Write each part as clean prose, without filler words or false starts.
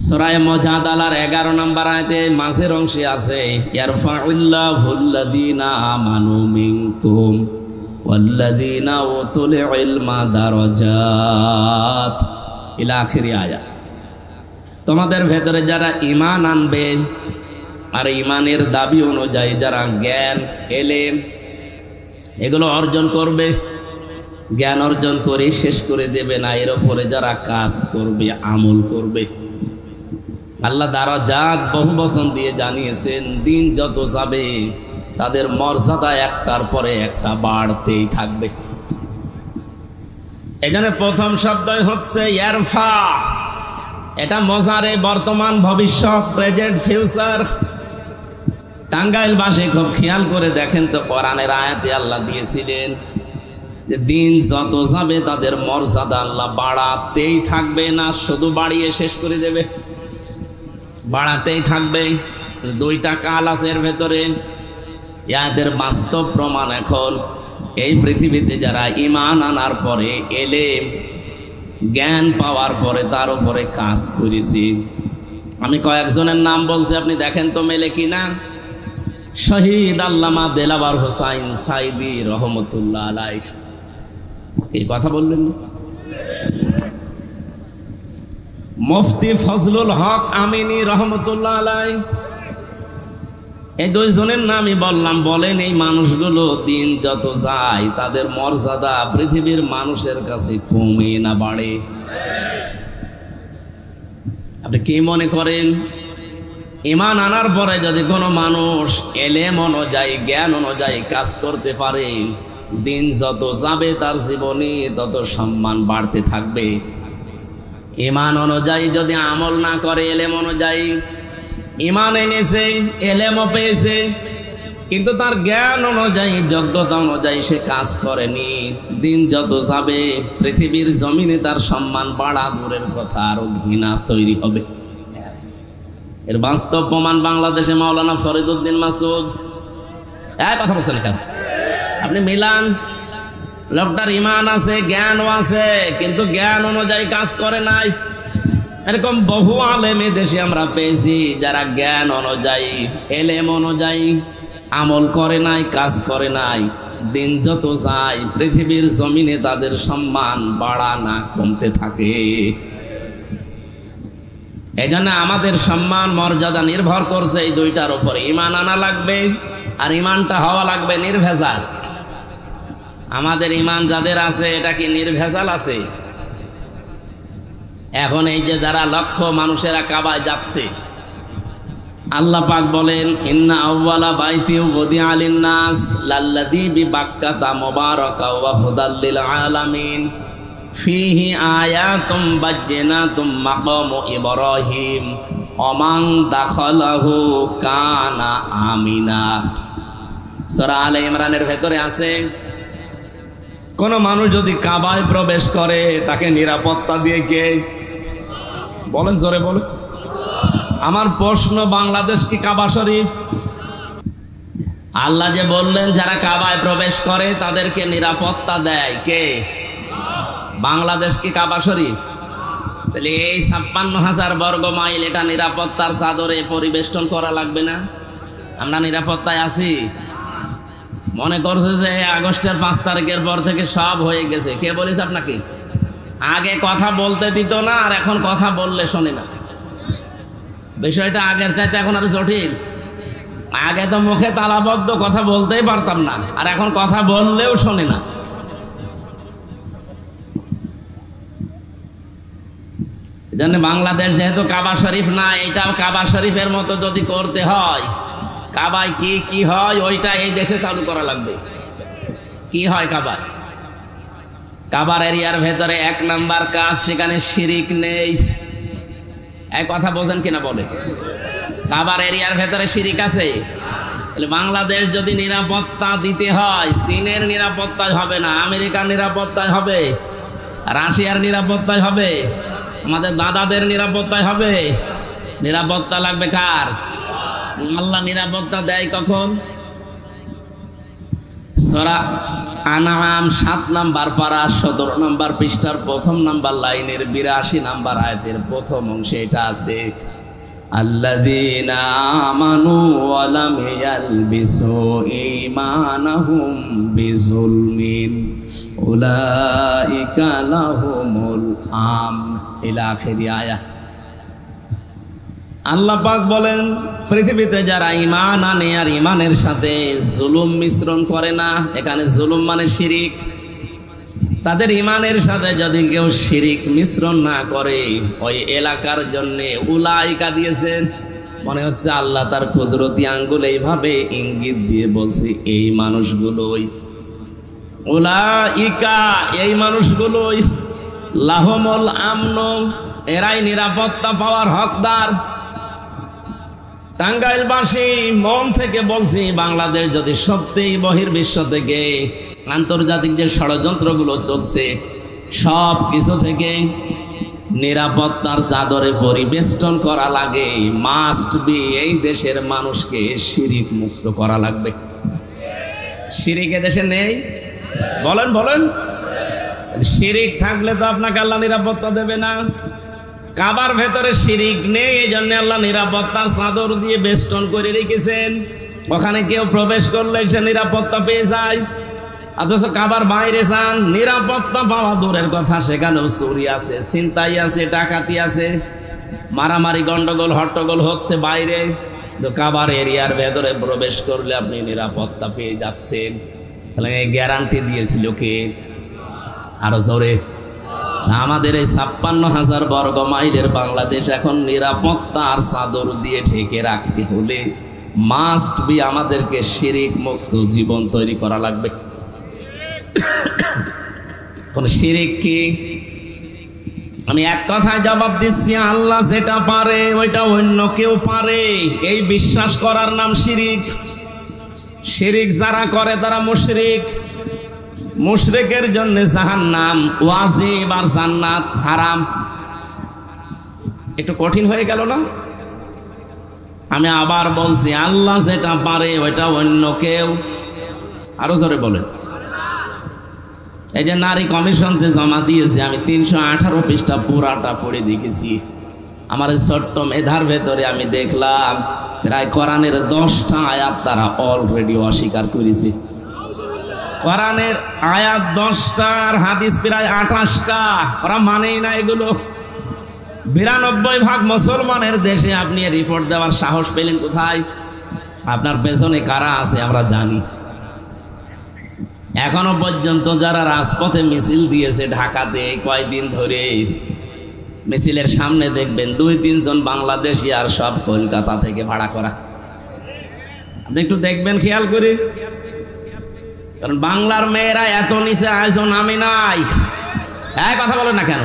সূরা মুজাদালার 11 নম্বর আয়াতে মাঝের অংশে আছে ইয়ারফাউল্লাহুল্লাযীনা আমানু মিনকুম ওয়াল্লাযীনা উতুল ইলমা দারাজাত ইলা আখির আয়াত। তোমাদের ভেতরে যারা ঈমান আনবে আর ঈমানের দাবি অনুযায়ী যারা জ্ঞান এলেম এগুলো অর্জন করবে, জ্ঞান অর্জন করে শেষ করে দেবে না, এর উপরে যারা কাজ করবে আমল করবে। আল্লাহ দারাজাত বহু বচন দিয়ে জানিয়েছেন, দিন যত যাবে তাদের মর্যাদা একটার পরে একটা বাড়তেই থাকবে। এখানে প্রথম শব্দই হচ্ছে ইয়ারফা। এটা মজারে বর্তমান ভবিষ্যৎ, প্রেজেন্ট ফিউচার। টাঙ্গাইল বাসে খুব খেয়াল করে দেখেন তো, কোরআনের আয়াতে আল্লাহ দিয়েছিলেন যে দিন যত যাবে তাদের মর্যাদা আল্লাহ বাড়াতেই থাকবে, না শুধু বাড়িয়ে শেষ করে দেবে, বাড়াতেই থাকবে। দুইটা কাল আছে এর ভেতরে। ইয়াদের বাস্তব প্রমাণ এখন এই পৃথিবীতে যারা ঈমান আনার পরে এলেম জ্ঞান পাওয়ার পরে তার উপরে কাজ করেছি। আমি কয়েকজনের নাম বলছি, আপনি দেখেন তো মেলে কিনা। শহীদ আল্লামা দেলাওয়ার হোসাইন সাইদি রহমতুল্লাহ আলাইহ, এই কথা বললেন। মুফতি ফজলুল হক আমিনী রহমতুল্লাহ আলাইহ, এই দুইজনের নামই বললাম। বলেন এই মানুষগুলো দিন যত যায় তাদের মর্যাদা পৃথিবীর মানুষের কাছে কমে না বাড়ে? আপনি কি মনে করেন, ঈমান আনার পরে যদি কোনো মানুষ এলেম অনুযায়ী জ্ঞান অনুযায়ী কাজ করতে পারে, দিন যত যাবে তার জীবনে তত সম্মান বাড়তে থাকবে। ঈমান অনুযায়ী যদি আমল না করে, এলেম অনুযায়ী ঈমান এনেছে এলেমও পেয়েছে কিন্তু তার জ্ঞান অনুযায়ী যোগ্যতা অনুযায়ী সে কাজ করেনি, দিন যত যাবে পৃথিবীর জমিনে তার সম্মান বাড়া দূরের কথা, আরো ঘৃণা তৈরি হবে। এর বাস্তব প্রমাণ বাংলাদেশে মাওলানা ফরিদউদ্দিন মাসুদ। এক কথা বলছেন কেন? আপনি মিলান, লোকটার ঈমান আছে জ্ঞানও আছে কিন্তু জ্ঞান অনুযায়ী কাজ করে নাই। এরকম বহু আলেম দেশে আমরা পেয়েছি যারা জ্ঞান অনুযায়ী এলেম অনুযায়ী আমল করে নাই, কাজ করে নাই। দিন যত যায় পৃথিবীর জমিনে তাদের সম্মান বাড়া না কমতে থাকে। এই জন্য আমাদের সম্মান মর্যাদা নির্ভর করছে এই দুইটার উপরে। ঈমান আনা লাগবে আর ঈমানটা হওয়া লাগবে নির্ভেজাল। আমাদের ঈমান যাদের আছে এটা কি নির্ভেজাল আছে? এখন এই যে যারা লক্ষ মানুষেরা কাবায় যাচ্ছে, আল্লাহ পাক বলেন ইন্না আউওয়ালা বাইতি উযিআ লিন-নাস লাল্লাযী বিবাক্কাতা মুবারাকা ওয়া হুদাল লিল আলামিন ফীহি আয়াতুম বায়্যিনাতুম মাকামু ইব্রাহিম ওয়া মান দাখালাহু কানা আমিনা। সূরা আলে ইমরানের ভেতরে আছে, কোন মানুষ যদি কাবায় প্রবেশ করে তাকে নিরাপত্তা দিয়ে কে? বলেন জোরে বলে। আমার প্রশ্ন, বাংলাদেশ কি কাবা শরীফ? আল্লাহ যে বললেন যারা কাবায় প্রবেশ করে তাদেরকে নিরাপত্তা দেয় কে? বাংলাদেশ কি কাবা শরীফ? তাহলে এই ৫৬,০০০ বর্গ মাইল এটা নিরাপত্তার চাদরে পরিবেষ্টন করা লাগবে না? আমরা নিরাপত্তায় আছি? মনে করছে যে আগস্টের ৫ তারিখের পর থেকে সব হয়ে গেছে। কে বলেছে আপনাকে? আগে কথা বলতে দিত না আর এখন কথা বললে শোনে না। বিষয়টা আগের চাইতে এখন আরো জটিল। আগে তো মুখে তালাবদ্ধ, কথা বলতেই পারতাম না, আর এখন কথা বললেও শোনে না। এজন্য বাংলাদেশ যেহেতু কাবা শরীফ না, এটাও কাবা শরীফের মতো যদি করতে হয়, কাবায় কি কি হয় ওইটা এই দেশে চালু করা লাগবে। কি হয় কাবায়? কাবার এরিয়ার ভেতরে ১ নাম্বার কাজ, সেখানে শিরিক নেই। এই কথা বোঝেন কিনা বলে? কাবার এরিয়ার ভেতরে শিরিক আছে? তাহলে বাংলাদেশ যদি নিরাপত্তা দিতে হয়, চীনের নিরাপত্তায় হবে না, আমেরিকার নিরাপত্তায় হবে, রাশিয়ার নিরাপত্তায় হবে, আমাদের দাদাদের নিরাপত্তায় হবে। নিরাপত্তা লাগবে কার? আল্লাহ নিরাপত্তা দেয় কখন? সূরা আনআম ৭ নাম্বার পারা ১৭ নাম্বার পৃষ্ঠার ১ম নাম্বার লাইনের ৮২ নাম্বার আয়াতের প্রথম অংশে এটা আছে, আল্লাযীনা আমানু ওয়া লাম ইয়ালবিসু ঈমানাহুম বিযুলমিন উলাইকা লাহুমুল আমন ইলা আখিরি আয়াত। আল্লাহ পাক বলেন, পৃথিবীতে যারা ঈমান আনে আর ঈমানের সাথে জুলুম মিশ্রণ করে না, এখানে জুলুম মানে শিরিক, তাদের ঈমানের সাথে যদি কেউ শিরিক মিশ্রণ না করে, ওই এলাকার জন্য উলাইকা দিয়েছেন। মনে হচ্ছে আল্লাহ তার কুদরতি আঙ্গুল এইভাবে ইঙ্গিত দিয়ে বলছে, এই মানুষগুলোই, উলাইকা এই মানুষগুলোই, লাহুমুল আমন এরাই নিরাপত্তা পাওয়ার হকদার। টাঙ্গাইলবাসী মন থেকে বলছি, বাংলাদেশ যদি সত্যিই বহির্বিশ্ব থেকে আন্তর্জাতিক যে ষড়যন্ত্রগুলো চলছে সব কিছু থেকে নিরাপত্তার চাদরে পরিবেষ্টন করা লাগে, মাস্ট বি এই দেশের মানুষকে শিরিক মুক্ত করা লাগবে। শিরিক দেশে নেই, বলেন বলেন। শিরিক থাকলে তো আপনাকে আল্লাহ নিরাপত্তা দেবে না। কাবার ভেতরে শিরিক নেই, এই জন্য আল্লাহ নিরাপত্তার চাদর দিয়ে বেষ্টন করে রেখেছেন। ওখানে কেউ প্রবেশ করলে সে নিরাপত্তা পেয়ে যায়। অথচ কাবার বাইরে যান, নিরাপত্তা পাওয়া দূরের কথা, সেখানেও চুরি আছে, ছিনতাই আছে, ডাকাতি আছে, মারামারি গন্ডগোল হট্টগোল হচ্ছে বাইরে। তো কাবার এরিয়ার ভেতরে প্রবেশ করলে আপনি নিরাপত্তা পেয়ে যাচ্ছেন। তাহলে এই গ্যারান্টি দিয়েছিল কে? আরো জোরে। আমাদের এই ৫৬,০০০ বর্গ মাইলের বাংলাদেশ এখন নিরাপত্তার চাদর দিয়ে ঢেকে রাখতে হলে মাস্ট বি আমাদেরকে শিরিক মুক্ত জীবন তৈরি করা লাগবে। কোন শিরিক কি? আমি এক কথায় জবাব দিচ্ছি, আল্লাহ যেটা পারে ওইটা অন্য কেউ পারে, এই বিশ্বাস করার নাম শিরিক। শিরিক যারা করে তারা মুশরিক। মুশরিকের জন্য জাহান্নাম ওয়াজিব আর জান্নাত হারাম। একটু কঠিন হয়ে গেল না? আমি আবার বলছি, আল্লাহ যেটা পারে ওইটা অন্য কেউ। আরো জোরে বলেন। এই যে নারী কমিশন যে জমা দিয়েছে, আমি ৩১৮ পৃষ্ঠা পুরাটা পড়ে দেখেছি। আমার ছোট্ট মেধার ভেতরে আমি দেখলাম প্রায় কোরআনের 10টা আয়াত তারা অলরেডি অস্বীকার করেছে। কোরআনের আয়াত 10টা আর হাদিস প্রায় 28টা, ওরা মানেই না এগুলো। 92% মুসলমানের দেশে আপনি রিপোর্ট দেওয়ার সাহস পেলেন কোথায়? আপনার পেছনে কারা আছে আমরা জানি। এখনো পর্যন্ত যারা রাজপথে মিছিল দিয়েছে ঢাকাতে কয়েকদিন ধরে, মিছিলের সামনে দেখবেন 2-3 জন বাংলাদেশি, আর সব কলকাতা থেকে ভাড়া করা। আপনি একটু দেখবেন খেয়াল করে, কারণ বাংলার মেয়েরা এত নিচে আয়োজন আমি নাই। এক কথা বলেন না কেন?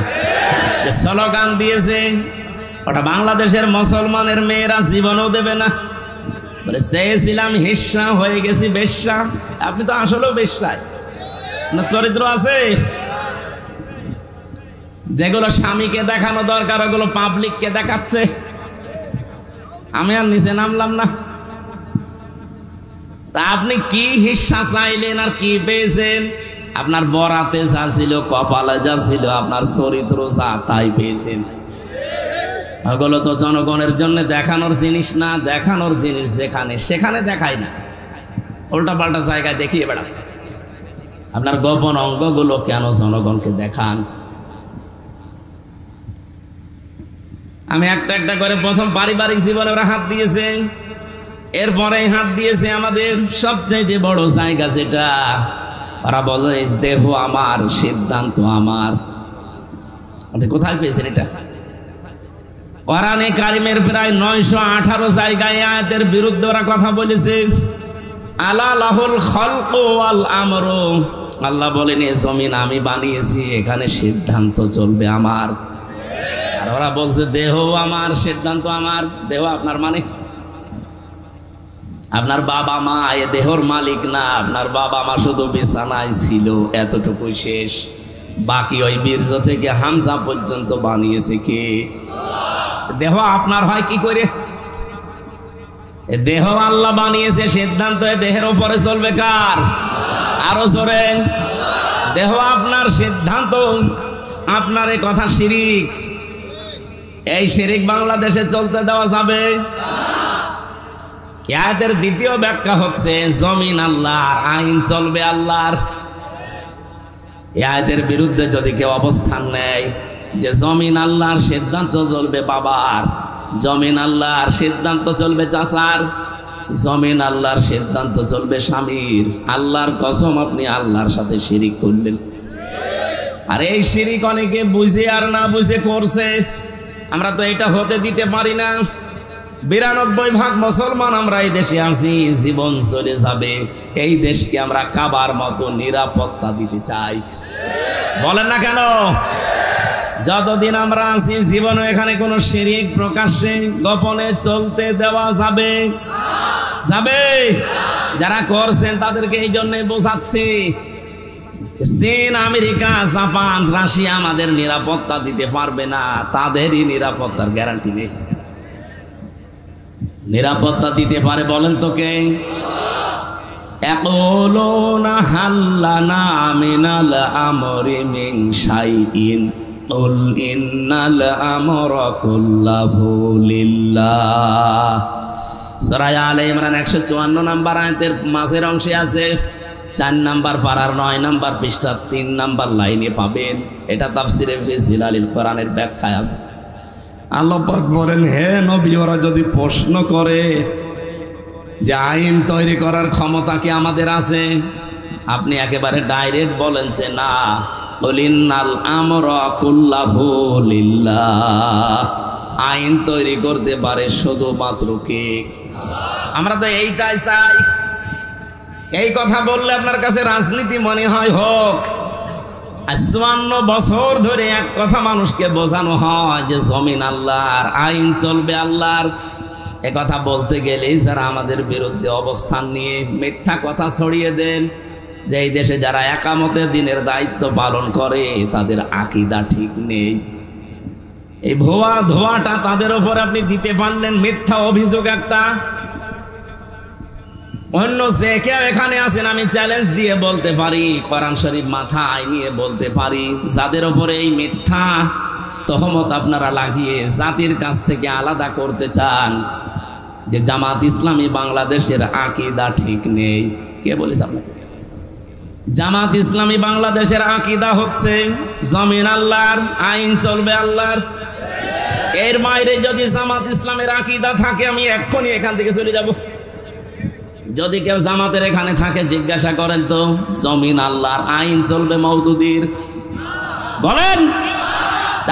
যে স্লোগান দিয়েছে ওটা বাংলাদেশের মুসলমানের মেয়েরা জীবনেও দেবে না। বলে চেয়েছিলাম হিস্সা, হয়ে গেছি বেশ্যা। আপনি তো আসলেও বেশ্যায় না, চরিত্র আছে। যেগুলো স্বামীকে দেখানো দরকার ওগুলো পাবলিককে দেখাচ্ছে। আমি আর নিচে নামলাম না। তা আপনি কি হিস্সা চাইলেন আর কি পেয়েছেন? আপনার বরাতে যা ছিল, কপালে যা ছিল, আপনার চরিত্র যা, তাই পেয়েছেন। ওগুলো তো জনগণের জন্য দেখানোর জিনিস না। দেখানোর জিনিস যেখানে সেখানে দেখায় না, উল্টাপাল্টা জায়গায় দেখিয়ে বেড়াচ্ছে। আপনার গোপন অঙ্গগুলো কেন জনগণকে দেখান? আমি একটা একটা করে প্রথম পারিবারিক জীবনে ওরা হাত দিয়েছে, এরপরে হাত দিয়েছে আমাদের সবচাইতে বড় জায়গা যেটা ওরা বলে দেহ আমার, সিদ্ধান্ত আমার। আপনি কোথায় পেয়েছেন এটা? কোরআনে কারিমের প্রায় 918 জায়গায় আয়াতের বিরুদ্ধে ওরা কথা বলেছে। আলা লাহুল খালকু ওয়াল আমরু, আল্লাহ বলেন এই জমিন আমি বানিয়েছি, এখানে সিদ্ধান্ত চলবে আমার। আর ওরা বলছে দেহ আমার, সিদ্ধান্ত আমার। দেহ আপনার মানে আপনার বাবা মা এ দেহর মালিক না। আপনার বাবা মা শুধু বিছানায় ছিল, এতটুকুই শেষ। বাকি ওই বীর্য থেকে হামজা পর্যন্ত বানিয়েছে কে? দেহ আপনার হয় কি করে? দেহ আল্লাহ বানিয়েছে, সিদ্ধান্ত দেহের উপরে চলবে কার? আরো জোরে। দেহ আপনার সিদ্ধান্ত, আপনার এই কথা শিরিক। এই শিরিক বাংলাদেশে চলতে দেওয়া যাবে? আয়াতের দ্বিতীয় ব্যাখ্যা হচ্ছে জমিন আল্লাহর, আইন চলবে আল্লাহর। আয়াতের বিরুদ্ধে যদি কেউ অবস্থান নেয় যে জমিন আল্লাহর, সিদ্ধান্ত চলবে বাবার, জমিন আল্লাহর সিদ্ধান্ত চলবে চাচার, জমিন আল্লাহর সিদ্ধান্ত চলবে স্বামীর, আল্লাহর কসম আপনি আল্লাহর সাথে শিরিক করলেন। আর এই শিরিক অনেকে বুঝে আর না বুঝে করছে। আমরা তো এটা হতে দিতে পারি না। 92% মুসলমান আমরা এই দেশে আছি, জীবন চলে যাবে, এই দেশকে আমরা কাবার মতো নিরাপত্তা দিতে চাই। বলেন না কেন? যতদিন আমরা আছি জীবনে এখানে কোনো শিরিক প্রকাশ্যে গোপনে চলতে দেওয়া যাবে? যাবে? যারা করছেন তাদেরকে এই জন্য বোঝাচ্ছি, চীন, আমেরিকা, জাপান, রাশিয়া আমাদের নিরাপত্তা দিতে পারবে না, তাদেরই নিরাপত্তার গ্যারান্টি নেই। নিরাপত্তা দিতে পারে বলেন তো কে? ইয়াকুলুনা হাল্লানা মিনাল আমরি মিন শাইইন কুল ইন্নাল আমরা কুল্লাহু লিল্লাহ। সূরা আলে ইমরান 154 নম্বর আয়াতের মাঝের অংশে আছে, 4 নম্বর পারার 9 নম্বর পৃষ্ঠা 3 নম্বর লাইনে পাবেন। এটা তাফসিরে ফি জিলালিল কোরআনের ব্যাখ্যায় আছে। আল্লাহ পাক বলেন, হে নবী, ওরা যদি প্রশ্ন করে যে আইন তৈরি করার ক্ষমতা কি আমাদের আছে, আপনি একেবারে ডাইরেক্ট বলেন যে না, কুলিন্নাল আমরা কুল্লাহু লিল্লাহ, আইন তৈরি করতে পারে শুধুমাত্র কে? আমরা তো এইটাই চাই। এই কথা বললে আপনার কাছে রাজনীতি মনে হয় হোক। 54 বছর ধরে এক কথা মানুষকে বোঝানো হয় যে জমিন আল্লাহর, আইন চলবে আল্লাহর। এ কথা বলতে গেলেই যারা আমাদের বিরুদ্ধে অবস্থান নিয়ে মিথ্যা কথা ছড়িয়ে দেন যে এই দেশে যারা একামতের দিনের দায়িত্ব পালন করে তাদের আকীদা ঠিক নেই, এই ভুয়া ধোয়াটা তাদের উপর আপনি দিতে পারলেন, মিথ্যা অভিযোগ একটা। অন্য যে কেউ এখানে আছেন আমি চ্যালেঞ্জ দিয়ে বলতে পারি, কোরআন শরীফ মাথায় নিয়ে বলতে পারি, যাদের উপরে এই মিথ্যা তহমত আপনারা লাগিয়ে জাতির কাছ থেকে আলাদা করতে চান যে জামাত ইসলামী বাংলাদেশের আকীদা ঠিক নেই, কে বলেছে আপনাকে? জামাত ইসলামী বাংলাদেশের আকীদা হচ্ছে জমিন আল্লাহর, আইন চলবে আল্লাহর। এর বাইরে যদি জামাত ইসলামের আকীদা থাকে আমি এক্ষুনি এখান থেকে চলে যাব। যদি কেউ জামাতের এখানে থাকে জিজ্ঞাসা করেন তো, জমিন আল্লাহর, আইন চলবে মওদুদির, বলেন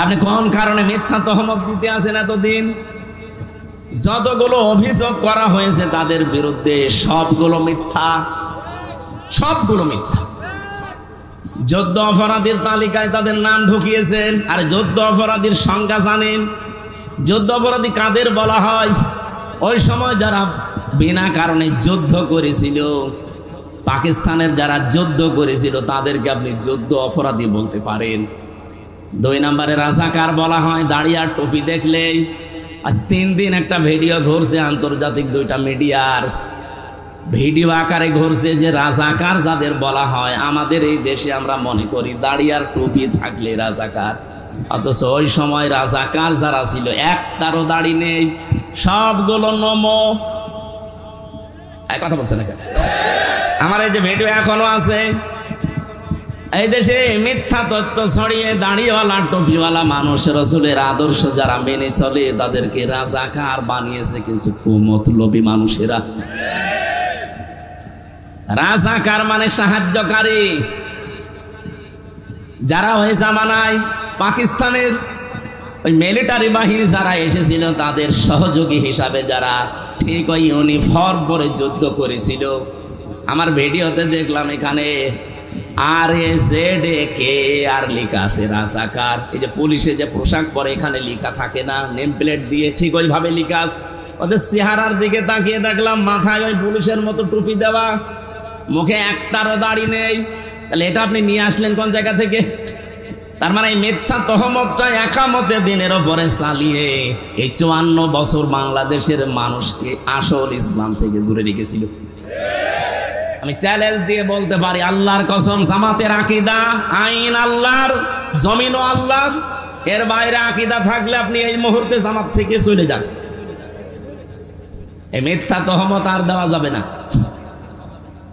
আপনি কোন কারণে মিথ্যা তহমত দিতে আছেন এতদিন? যতগুলো অভিযোগ করা হয়েছে তাদের বিরুদ্ধে সবগুলো মিথ্যা, সবগুলো মিথ্যা। যুদ্ধ অপরাধীর তালিকায় তাদের নাম ঢুকিয়েছেন। আর যুদ্ধ অপরাধীর সংজ্ঞা জানেন? যুদ্ধ অপরাধী কাদের বলা হয়? ওই সময় যারা বিনা কারণে যুদ্ধ করেছিল, পাকিস্তানের যারা যুদ্ধ করেছিল তাদেরকে আপনি যুদ্ধ অপরাধী বলতে পারেন। 2 নম্বরে রাজাকার বলা হয় দাড়ি আর টুপি দেখলেই। আজ 3 দিন একটা ভিডিও ঘুরছে আন্তর্জাতিক 2টা মিডিয়ার, ভিডিও আকারে ঘুরছে যে রাজাকার যাদের বলা হয়, আমাদের এই দেশে আমরা মনে করি দাড়ি আর টুপি থাকলে রাজাকার, অথচ ওই সময় রাজাকার যারা ছিল একটারও দাড়ি নেই, সবগুলো নমো। কথা বলছে না কেন? আমার এই যে ভিডিও এখনো আছে। এই দেশে মিথ্যা তথ্য ছড়িয়ে দাড়িওয়ালা টুপিওয়ালা মানুষ রাসূলের আদর্শ যারা মেনে চলে তাদেরকে রাজাকার বানিয়েছে কিছু কুমতলবী মানুষেরা। রাজাকার মানে সাহায্যকারী। যারা ওই জামানায় পাকিস্তানের ওই মিলিটারি বাহিনী যারা এসেছিল তাদের সহযোগী হিসাবে যারা ঠিক ওই ইউনিফর্ম পরে যুদ্ধ করেছিল, আমার ভিডিওতে দেখলাম এখানে RAZK আর লেখা আছে রাজাকার। এই যে পুলিশে যে পোশাক পরে এখানে লেখা থাকে না নেম প্লেট দিয়ে, ঠিক ওইভাবে লেখা আছে। ওদের চেহারার দিকে তাকিয়ে দেখলাম মাথায় ওই পুলিশের মতো টুপি দেওয়া, মুখে একটারও দাড়ি নেই। তাহলে এটা আপনি নিয়ে আসলেন কোন জায়গা থেকে? তার মানে এই মিথ্যা তহমতটা একামতের দিনের ওপরে চালিয়ে এই 54 বছর বাংলাদেশের মানুষকে আসল ইসলাম থেকে দূরে রেখেছিল। আমি চ্যালেঞ্জ দিয়ে বলতে পারি, আল্লাহর কসম, জামাতের আকীদা আইন আল্লাহর, জমিনও আল্লাহ, এর বাইরে আকীদা থাকলে আপনি এই মুহূর্তে জামাত থেকে চলে যান। এই মিথ্যা তহমত আর দেওয়া যাবে না।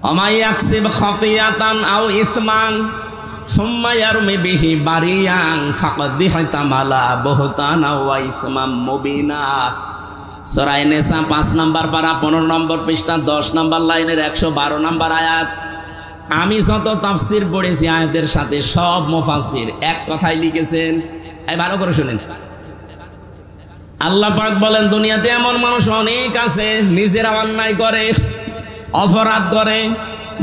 ওমাই ইয়াকসিব খাতিয়াতান আও ইসমান সুম্মা ইয়ারমি বিহি বারিয়ান ফাকাদ ইহতামালা বুহতানা ওয়া ইসমাম মুবিনা। সূরা নিসা 5 নম্বর পারা 15 নম্বর পৃষ্ঠা 10 নম্বর লাইনের 112 নম্বর আয়াত। আমি যত তাফসীর পড়েছি আয়াতের সাথে সব মুফাসসির এক কথাই লিখেছেন। এই ভালো করে শুনেন, আল্লাহ পাক বলেন দুনিয়াতে এমন মানুষ অনেক আছে নিজেরা অন্যায় করে, অপরাধ করে,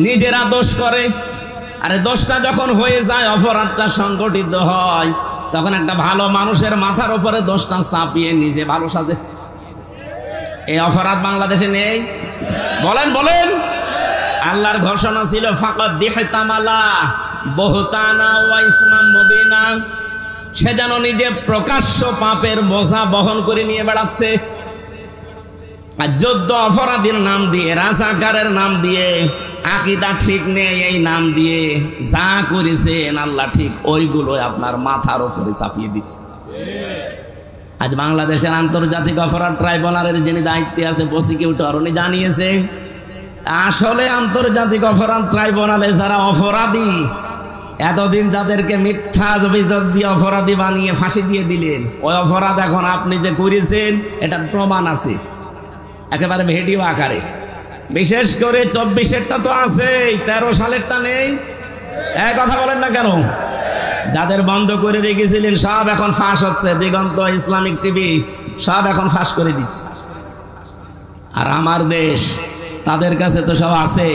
নিজেরা দোষ করে। আরে দোষটা যখন হয়ে যায়, অপরাধটা সংগঠিত হয়, তখন একটা ভালো মানুষের মাথার উপরে দোষটা চাপিয়ে নিজে ভালো সাজে। এই অপরাধ বাংলাদেশে নেই? বলেন বলেন। আল্লাহর ঘোষণা ছিল ফাকাদ ইহতামালা বুহতানা ওয়া ইসমান মুবিনা। সে যেন নিজে প্রকাশ্য পাপের বোঝা বহন করে নিয়ে বেড়াচ্ছে। আর যুদ্ধ অপরাধীর নাম দিয়ে, রাজাকারের নাম দিয়ে, আকীদা ঠিক নেই এই নাম দিয়ে যা করেছেন আল্লাহ ঠিক ওইগুলো আপনার মাথার উপরে চাপিয়ে দিচ্ছে। আজ বাংলাদেশের আন্তর্জাতিক অপরাধ ট্রাইব্যুনালের যিনি দায়িত্বে আছে প্রসিকিউটর, উনি জানিয়েছে আসলে আন্তর্জাতিক অপরাধ ট্রাইব্যুনালে যারা অপরাধী, এতদিন যাদেরকে মিথ্যা অভিযোগ দিয়ে অপরাধী বানিয়ে ফাঁসি দিয়ে দিলেন, ওই অপরাধ এখন আপনি যে করেছেন এটার প্রমাণ আছে একেবারে ভিডিও আকারে। বিশেষ করে 24-এরটা তো আছে, 13 সালেরটা নেই। এক কথা বলেন না কেন? যাদের বন্ধ করে রেখেছিলেন সব এখন ফাঁস হচ্ছে। দিগন্ত, ইসলামিক টিভি সব এখন ফাঁস করে দিচ্ছে। আর আমার দেশ, তাদের কাছে তো সব আছে।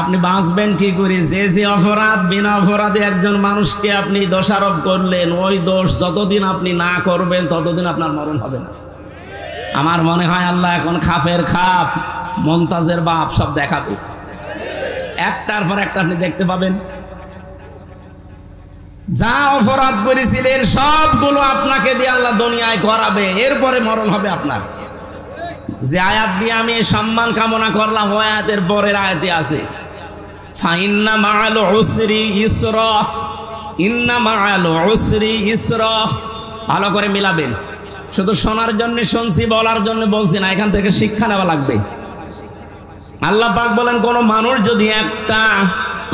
আপনি বাঁচবেন কি করে? যে যে অপরাধ, বিনা অপরাধে একজন মানুষকে আপনি দোষারোপ করলেন, ওই দোষ যতদিন আপনি না করবেন ততদিন আপনার মরণ হবে না। আমার মনে হয় আল্লাহ এখন খাফের খাপ, মমতাজের বাপ সব দেখাবে, একটার পর একটা আপনি দেখতে পাবেন। যা অপরাধ করেছিলেন সবগুলো আপনাকে দিয়ে আল্লাহ দুনিয়ায় করাবে, এরপরে মরণ হবে আপনার। যে আয়াত দিয়ে আমি সম্মান কামনা করলাম, ওই আয়াতের পরের আয়াতে আছে ফাইন্না মাআল উসরি ইসরা, ইন্না মাআল উসরি ইসরা। ভালো করে মিলাবেন। শুধু শোনার জন্য শুনছি, বলার জন্য বলছি না, এখান থেকে শিক্ষা নেওয়া লাগবে। আল্লাহ পাক বলেন কোন মানুষ যদি একটা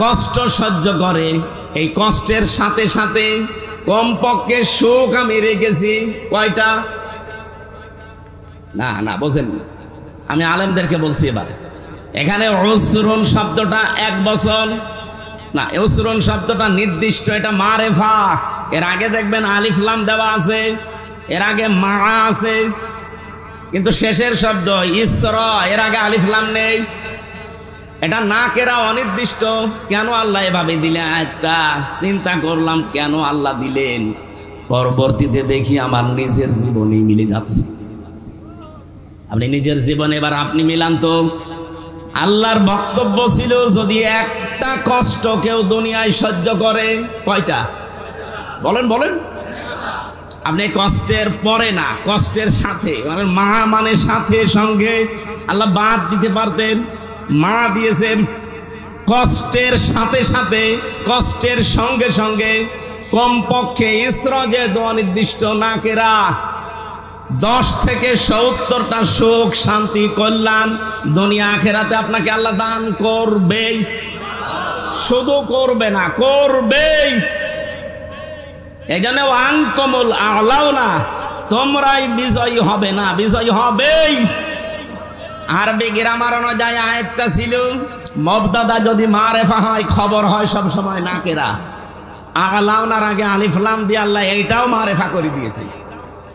কষ্ট সহ্য করে, এই কষ্টের সাথে সাথে কমপক্ষে সুখ আমি রেখেছি। কয়টা? না না বোঝেন, আমি আলেমদেরকে বলছি এবার। এখানে উসরুন শব্দটা 1 বছর না, উসরুন শব্দটা নির্দিষ্ট, এটা মারেফা। এর আগে দেখবেন আলিফ লাম দেওয়া আছে, এর আগে মা আছে, কিন্তু শেষের শব্দ ইসরা, এর আগে আলিফ লাম নেই। এটা না কেরা অনির্দিষ্ট। কেন আল্লাহ এভাবে দিলেন আয়াতটা? চিন্তা করলাম কেন আল্লাহ দিলেন। পরবর্তীতে দেখি আমার নিজের জীবনে মিলে যাচ্ছে। আপনি নিজের জীবনে এবার আপনি মিলান তো। আল্লাহর বক্তব্য ছিল যদি একটা কষ্ট কেউ দুনিয়ায় সহ্য করে, কয়টা? বলেন বলেন। আপনি কষ্টের পরে না, কষ্টের সাথে, মানে মা মানে সাথে, সঙ্গে আল্লাহ বাদ দিতে পারতেন, মা দিয়েছেন। কষ্টের সাথে সাথে, কষ্টের সঙ্গে সঙ্গে কমপক্ষে ইসরা যে অনির্দিষ্ট না কেরা 10 থেকে 70টা সুখ, শান্তি, কল্যাণ দুনিয়া আখেরাতে আপনাকে আল্লাহ দান করবেই। শুধু করবে না, করবেই। এই জন্য আনতুমুল আ'লাউনা, তোমরাই বিজয়ী হবে না, বিজয়ী হবেই। আরবি গ্রামার অনুযায়ী আয়াতটা ছিল মুবতাদা যদি মারেফা হয়, খবর হয় সব সময় নাকেরা। আ'লাউনার আগে আলিফ লাম দিয়ে আল্লাহ এইটাও মারেফা করে দিয়েছে।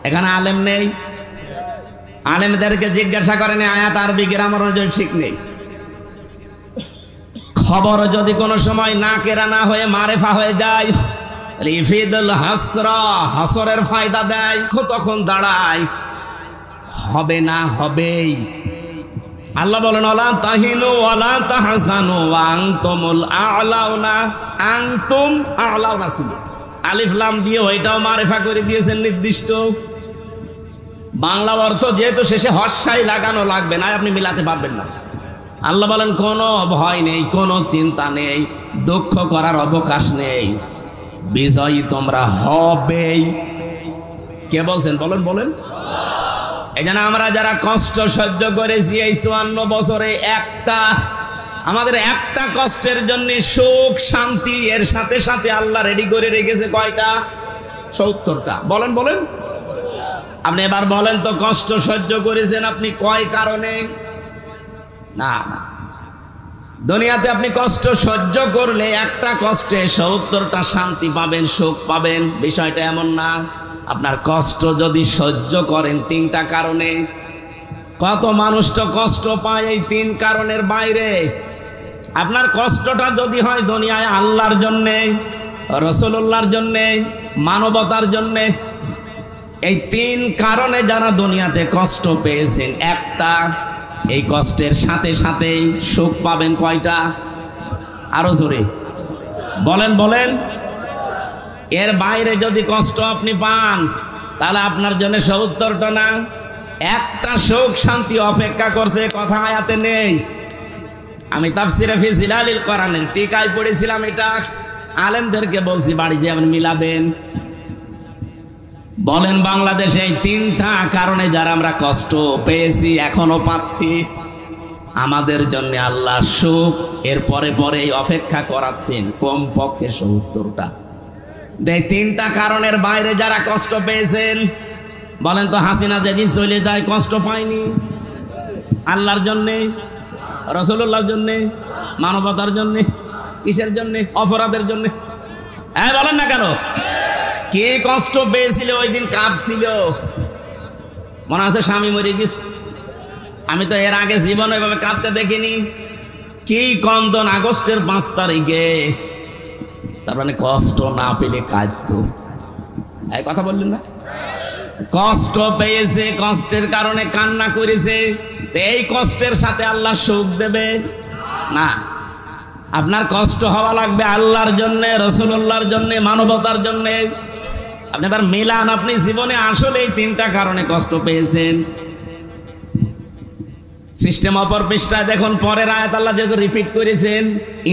এখানে আলেম নেই, আলেমদেরকে জিজ্ঞাসা করেন আয়াত আরবি গ্রামার অনুযায়ী ঠিক নেই। খবর যদি কোনো সময় নাকেরা না হয়ে মারেফা হয়ে যায়, ইফিদুল হাসরা, হাসরের ফায়দা দেয়, তখন দাঁড়ায় হবে না, হবেই। আল্লাহ বলেন ওয়ালা তাহিনু ওয়ালা তাহজানু ওয়া আনতুমুল আ'লাউনা। আনতুম আ'লাউনা ছিল, আলিফ লাম দিয়ে ওইটাও মারেফা করে দিয়েছেন নির্দিষ্ট। বাংলা অর্থ যেহেতু শেষে হর্ষাই লাগানো লাগবে না, আপনি মিলাতে পারবেন না। আল্লাহ বলেন কোনো ভয় নেই, কোনো চিন্তা নেই, দুঃখ করার অবকাশ নেই, বিজয়ী তোমরা হবেই। কে বলছেন? বলেন বলেন। এই জন্য আমরা যারা কষ্ট সহ্য করেছি এই 54 বছরে আমাদের একটা কষ্টের জন্য সুখ শান্তি এর সাথে সাথে আল্লাহ রেডি করে রেখেছে কয়টা? 70টা। বলেন বলেন। আপনি এবার বলেন তো, কষ্ট সহ্য করেছেন আপনি কয় কারণে? না না, দুনিয়াতে আপনি কষ্ট সহ্য করলে একটা কষ্টে 70টা শান্তি পাবেন, সুখ পাবেন। বিষয়টা এমন না। আপনার কষ্ট যদি সহ্য করেন 3টা কারণে, কত মানুষ তো কষ্ট পায় এই 3 কারণের বাইরে। আপনার কষ্টটা যদি হয় দুনিয়ায় আল্লাহর জন্যে, রাসূলুল্লাহর জন্যে, মানবতার জন্যে, এই 3 কারণে যারা দুনিয়াতে কষ্ট পেয়েছেন, এই কষ্টের সাথে সাথে সুখ পাবেন কয়টা? আরো জোরে বলেন বলেন। এর বাইরে যদি কষ্ট আপনি পান তাহলে আপনার জন্য 70টা না, একটা সুখ শান্তি অপেক্ষা করছে। কথা আয়াতে নেই। আমি তাফসিরে ফি জিলালিল কোরআনের টিকায় পড়েছিলাম, এটা আলেমদেরকে বলছি, বাড়ি যে আপনি মিলাবেন। বলেন বাংলাদেশে এই 3টা কারণে যারা আমরা কষ্ট পেয়েছি, এখনো পাচ্ছি, আমাদের জন্য আল্লাহ সুখ এর পরে পরে অপেক্ষা করাচ্ছেন কমপক্ষে 70টা। এই 3টা কারণের বাইরে যারা কষ্ট পেয়েছেন, বলেন তো, হাসিনা যেদিন চলে যায় কষ্ট পায়নি? আল্লাহর জন্যে, রাসূলুল্লাহর জন্যে, মানবতার জন্যে, কিসের জন্যে? অপরাধের জন্যে। হ্যাঁ বলেন না কেন? কে কষ্ট পেয়েছিল ওই দিন? কাঁদছিল। মনে আছে স্বামী মরে গেছে? আমি তো এর আগে জীবনে এভাবে কাঁদতে দেখিনি। কি কন্দন আগস্টের 5 তারিখে। তার মানে কষ্ট না পেলে কাঁদতো। এই কথা বললেন না? কষ্ট পেয়েছে, কষ্টের কারণে কান্না করেছে। এই কষ্টের সাথে আল্লাহ সুখ দেবে না। আপনার কষ্ট হওয়া লাগবে আল্লাহর জন্য, রাসূলুল্লাহর জন্য, মানবতার জন্য। আপনি এবার মিলান, আপনি জীবনে আসলে এই 3টা কারণে কষ্ট পেয়েছেন। সিস্টেম অপর পৃষ্ঠায় দেখুন, পরের আয়াত আল্লাহ যেহেতু রিপিট করেছেন,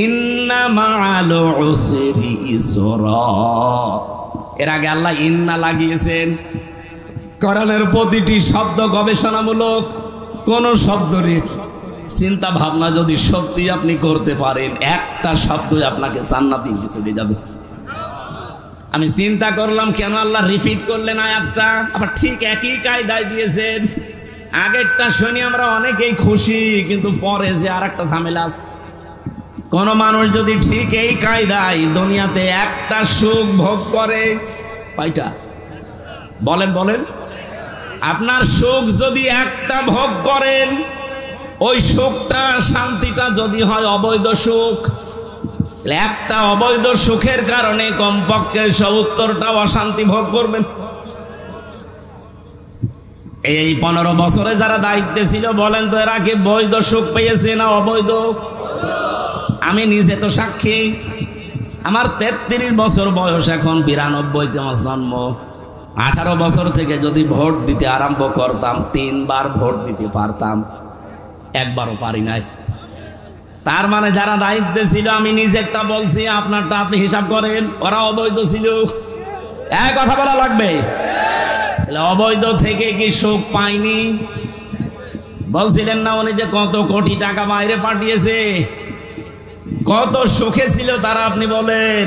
ইন্না মাআল উসরি ইসরা। এর আগে আল্লাহ ইন্না লাগিয়েছেন। কোরআনের প্রতিটি শব্দ গবেষণামূলক। কোন শব্দরই চিন্তা ভাবনা যদি সত্যি আপনি করতে পারেন, একটা শব্দই আপনাকে জান্নাতে নিয়ে চলে যাবে। আমি চিন্তা করলাম কেন আল্লাহ রিপিট করলেন আয়াতটা, আবার ঠিক একই কায়দায় দিয়েছেন। আগেরটা শুনি আমরা অনেকেই খুশি, কিন্তু পরে যে আর একটা ঝামেলা আছে। কোন মানুষ যদি ঠিক এই কায়দায় দুনিয়াতে একটা সুখ ভোগ করে, কয়টা? বলেন বলেন। আপনার সুখ যদি একটা ভোগ করেন, ওই সুখটা শান্তিটা যদি হয় অবৈধ সুখ, একটা অবৈধ সুখের কারণে কমপক্ষে 70টা অশান্তি ভোগ করবেন। এই 15 বছরে যারা দায়িত্বে ছিল, বলেন তো এরা কি বৈধ সুখ পেয়েছে না অবৈধ? আমি নিজে তো সাক্ষী। আমার 33 বছর বয়স, এখন 92তে আমার জন্ম। 18 বছর থেকে যদি ভোট দিতে আরম্ভ করতাম, 3 বার ভোট দিতে পারতাম, একবারও পারি নাই। তার মানে যারা দায়িত্বে ছিল, আমি নিজেরটা বলছি, আপনারটা আপনি হিসাব করেন, ওরা অবৈধ ছিল। এক কথা বলা লাগবে। অবৈধ থেকে কি সুখ পাইনি? বলছিলেন না উনি যে কত কোটি টাকা বাইরে পাঠিয়েছে, কত সুখে ছিল তারা? আপনি বলেন,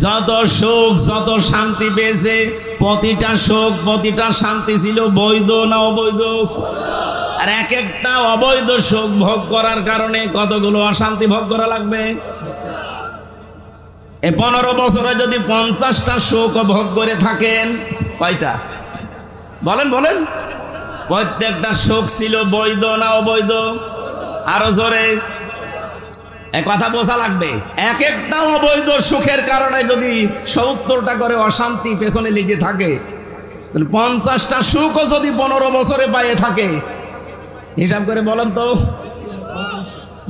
যত সুখ যত শান্তি পেয়েছে, প্রতিটা সুখ প্রতিটা শান্তি ছিল বৈধ না অবৈধ? আর এক একটা অবৈধ সুখ ভোগ করার কারণে কতগুলো অশান্তি ভোগ করা লাগবে। এই 15 বছরে যদি 50টা সুখ ভোগ করে থাকেন, কয়টা? বলেন বলেন। প্রত্যেকটা সুখ ছিল বৈধ না অবৈধ? আরো জোরে কথা বোঝা লাগবে। এক একটা অবৈধ সুখের কারণে যদি 70টা করে অশান্তি পেছনে লেগে থাকে, তাহলে 50টা সুখও যদি 15 বছরে পাইয়ে থাকে, হিসাব করে বলেন তো,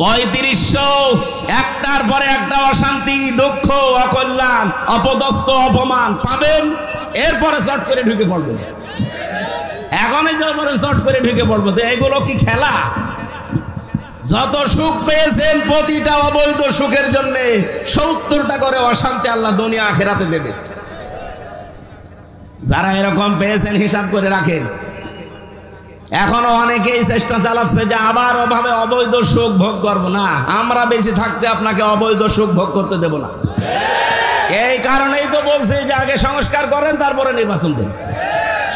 3500 একটার পরে একটা অশান্তি, দুঃখ, অকল্যাণ, অপদস্থ, অপমান পাবেন। এরপরে চট করে ঢুকে পড়বেন। এখনই পরে চট করে ঢুকে পড়বো। তো এগুলো কি খেলা? যত সুখ পেয়েছেন প্রতিটা অবৈধ সুখের জন্য 70টা করে অশান্তি আল্লাহ দুনিয়া আখিরাতে দেবে। যারা এরকম পেয়েছেন হিসাব করে রাখেন। এখনো অনেকেই চেষ্টা চালাচ্ছে যে আবার ওভাবে অবৈধ সুখ ভোগ করবো না, আমরা বেশি থাকতে আপনাকে অবৈধ সুখ ভোগ করতে দেব না। এই কারণেই তো বলছি যে আগে সংস্কার করেন তারপরে নির্বাচন দেন।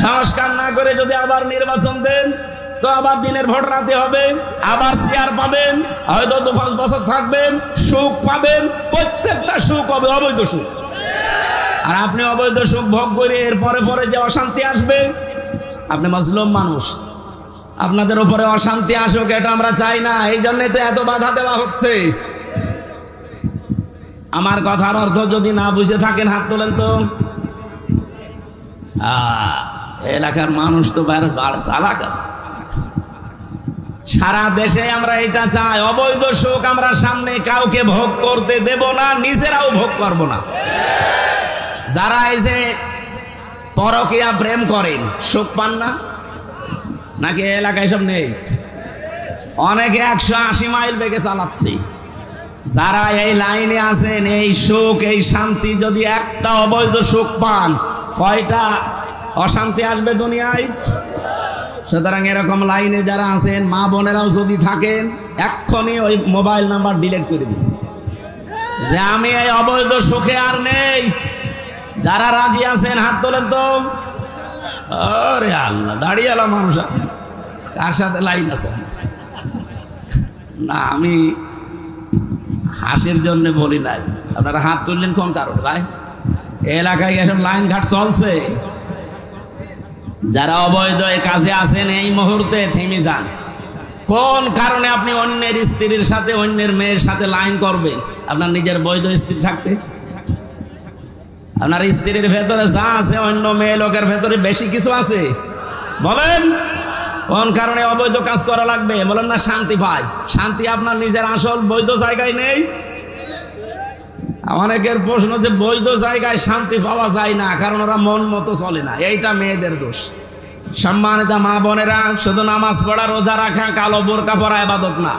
সংস্কার না করে যদি আবার নির্বাচন দেন তো আবার দিনের ভোট রাতে হবে, আবার চেয়ার পাবেন, হয়তো 2-5 বছর থাকবেন, সুখ পাবেন, প্রত্যেকটা সুখ হবে অবৈধ সুখ। আর আপনি অবৈধ সুখ ভোগ করে এর পরে পরে যে অশান্তি আসবে, আপনি মাজলুম মানুষ, আপনাদের উপরে অশান্তি আসুক এটা আমরা চাই না, এই জন্যই তো এত বাধা দেওয়া হচ্ছে। আমার কথার অর্থ যদি না বুঝে থাকেন হাত তোলেন তো। এলাকার মানুষ তো চালাক আছে। সারা দেশে আমরা এটা চাই, অবৈধ সুখ আমরা সামনে কাউকে ভোগ করতে দেব না, নিজেরাও ভোগ করব না। যারা এই যে পরকীয়া প্রেম করেন সুখ পান না নাকি? এলাকায় সব নেই, অনেকে 180 মাইল বেগে চালাচ্ছে। যারা এই লাইনে আছেন, এই সুখ এই শান্তি যদি একটা অবৈধ সুখ পান, কয়টা অশান্তি আসবে দুনিয়ায়? সুতরাং এরকম লাইনে যারা আছেন, মা বোনেরাও যদি থাকেন, এক্ষুনি ওই মোবাইল নাম্বার ডিলিট করে দিন যে আমি এই অবৈধ সুখে আর নেই। যারা রাজি আছেন হাত তোলেন তো। আরে আল্লাহ, দাঁড়িয়ে এলাম মানুষ, কার সাথে লাইন আছে না? আমি হাসির জন্য বলি নাই, আপনারা হাত তুললেন কোন কারণে ভাই? এলাকায় এসব লাইন ঘাট চলছে। যারা অবৈধ কাজে আছেন এই মুহূর্তে থেমে যান। কোন কারণে আপনি অন্যের স্ত্রীর সাথে, অন্যের মেয়ের সাথে লাইন করবেন? আপনার নিজের বৈধ স্ত্রী থাকতে আপনার স্ত্রীর ভেতরে যা আছে অন্য মেয়ে লোকের ভেতরে বেশি কিছু আছে? বলেন কোন কারণে অবৈধ কাজ করা লাগবে? বলেন না শান্তি পাই। শান্তি আপনার নিজের আসল বৈধ জায়গায় নেই। অনেকের প্রশ্ন যে বৈধ জায়গায় শান্তি পাওয়া যায় না কারণ ওরা মন মতো চলে না, এইটা মেয়েদের দোষ। সম্মানিত মা বোনেরা, শুধু নামাজ পড়া রোজা রাখা কালো বোরকা পরা ইবাদত না।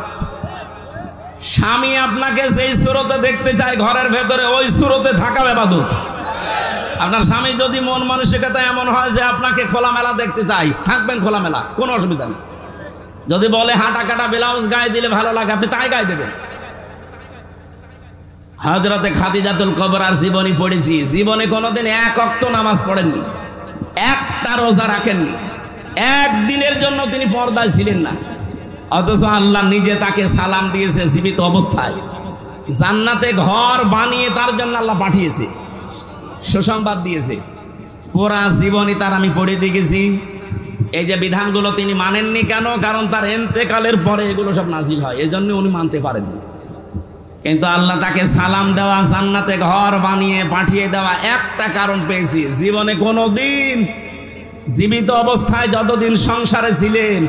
স্বামী আপনাকে যেই সুরতে দেখতে চায় ঘরের ভেতরে, ওই সুরতে থাকা ইবাদত। আপনার স্বামী যদি মন মানসিকতা এমন হয় যে আপনাকে খোলামেলা দেখতে চাই, থাকবেন খোলামেলা, কোনো অসুবিধা নেই। যদি বলে হাঁটা কাটা ব্লাউজ গায়ে দিলে ভালো লাগে, আপনি তাই গায়ে দেবেন। হযরতে খাদিজাতুল কুবরার জীবনী পড়েছি, জীবনে কোনোদিন এক ওয়াক্ত নামাজ পড়েননি, একটা রোজা রাখেননি, একদিনের জন্য তিনি পর্দায় ছিলেন না। অথচ আল্লাহ নিজে তাকে সালাম দিয়েছে জীবিত অবস্থায়, জান্নাতে ঘর বানিয়ে তার জন্য আল্লাহ পাঠিয়েছে, সুসংবাদ দিয়েছে। পুরা জীবনী তার আমি পড়ে দেখেছি। এই যে বিধানগুলো তিনি মানেননি কেন? কারণ তার ইন্তেকালের পরে এগুলো সব নাজিল হয়, এই জন্য উনি মানতে পারেননি। কিন্তু আল্লাহ তাকে সালাম দেওয়া, জান্নাতে ঘর বানিয়ে পাঠিয়ে দেওয়া একটা কারণ পেয়েছি। জীবনে কোনোদিন জীবিত অবস্থায় যতদিন সংসারে ছিলেন,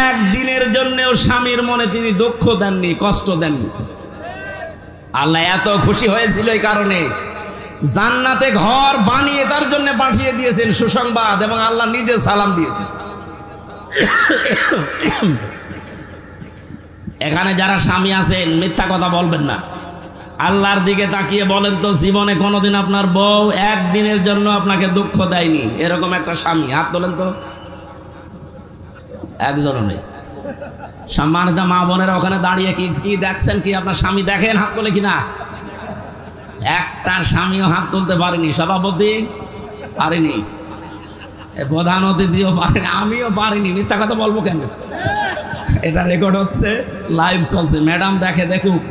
একদিনের জন্যও স্বামীর মনে তিনি দুঃখ দেননি, কষ্ট দেননি। আল্লাহ এত খুশি হয়েছিল এই কারণে জান্নাতে ঘর বানিয়ে তার জন্য পাঠিয়ে দিয়েছেন সুসংবাদ, এবং আল্লাহ নিজে সালাম দিয়েছেন। এখানে যারা স্বামী আছেন মিথ্যা কথা বলবেন না। আল্লাহর দিকে তাকিয়ে বলেন তো, জীবনে কোনোদিন আপনার বউ একদিনের জন্য আপনাকে দুঃখ দেয়নি এরকম একটা স্বামী? হাত তোলেন তো। একজনও নেই। সম্মানিত মা বোনেরা ওখানে দাঁড়িয়ে কি দেখছেন? কি আপনার স্বামী দেখেন? হাত তোলে কিনা? একটা স্বামীও হাত তুলতে পারেনি, সভাপতি পারেনি, প্রধান অতিথিও পারেনি, আমিও পারিনি। মিথ্যা কথা বলবো কেন? এটা রেকর্ড হচ্ছে, লাইভ চলছে, ম্যাডাম দেখে, দেখুক,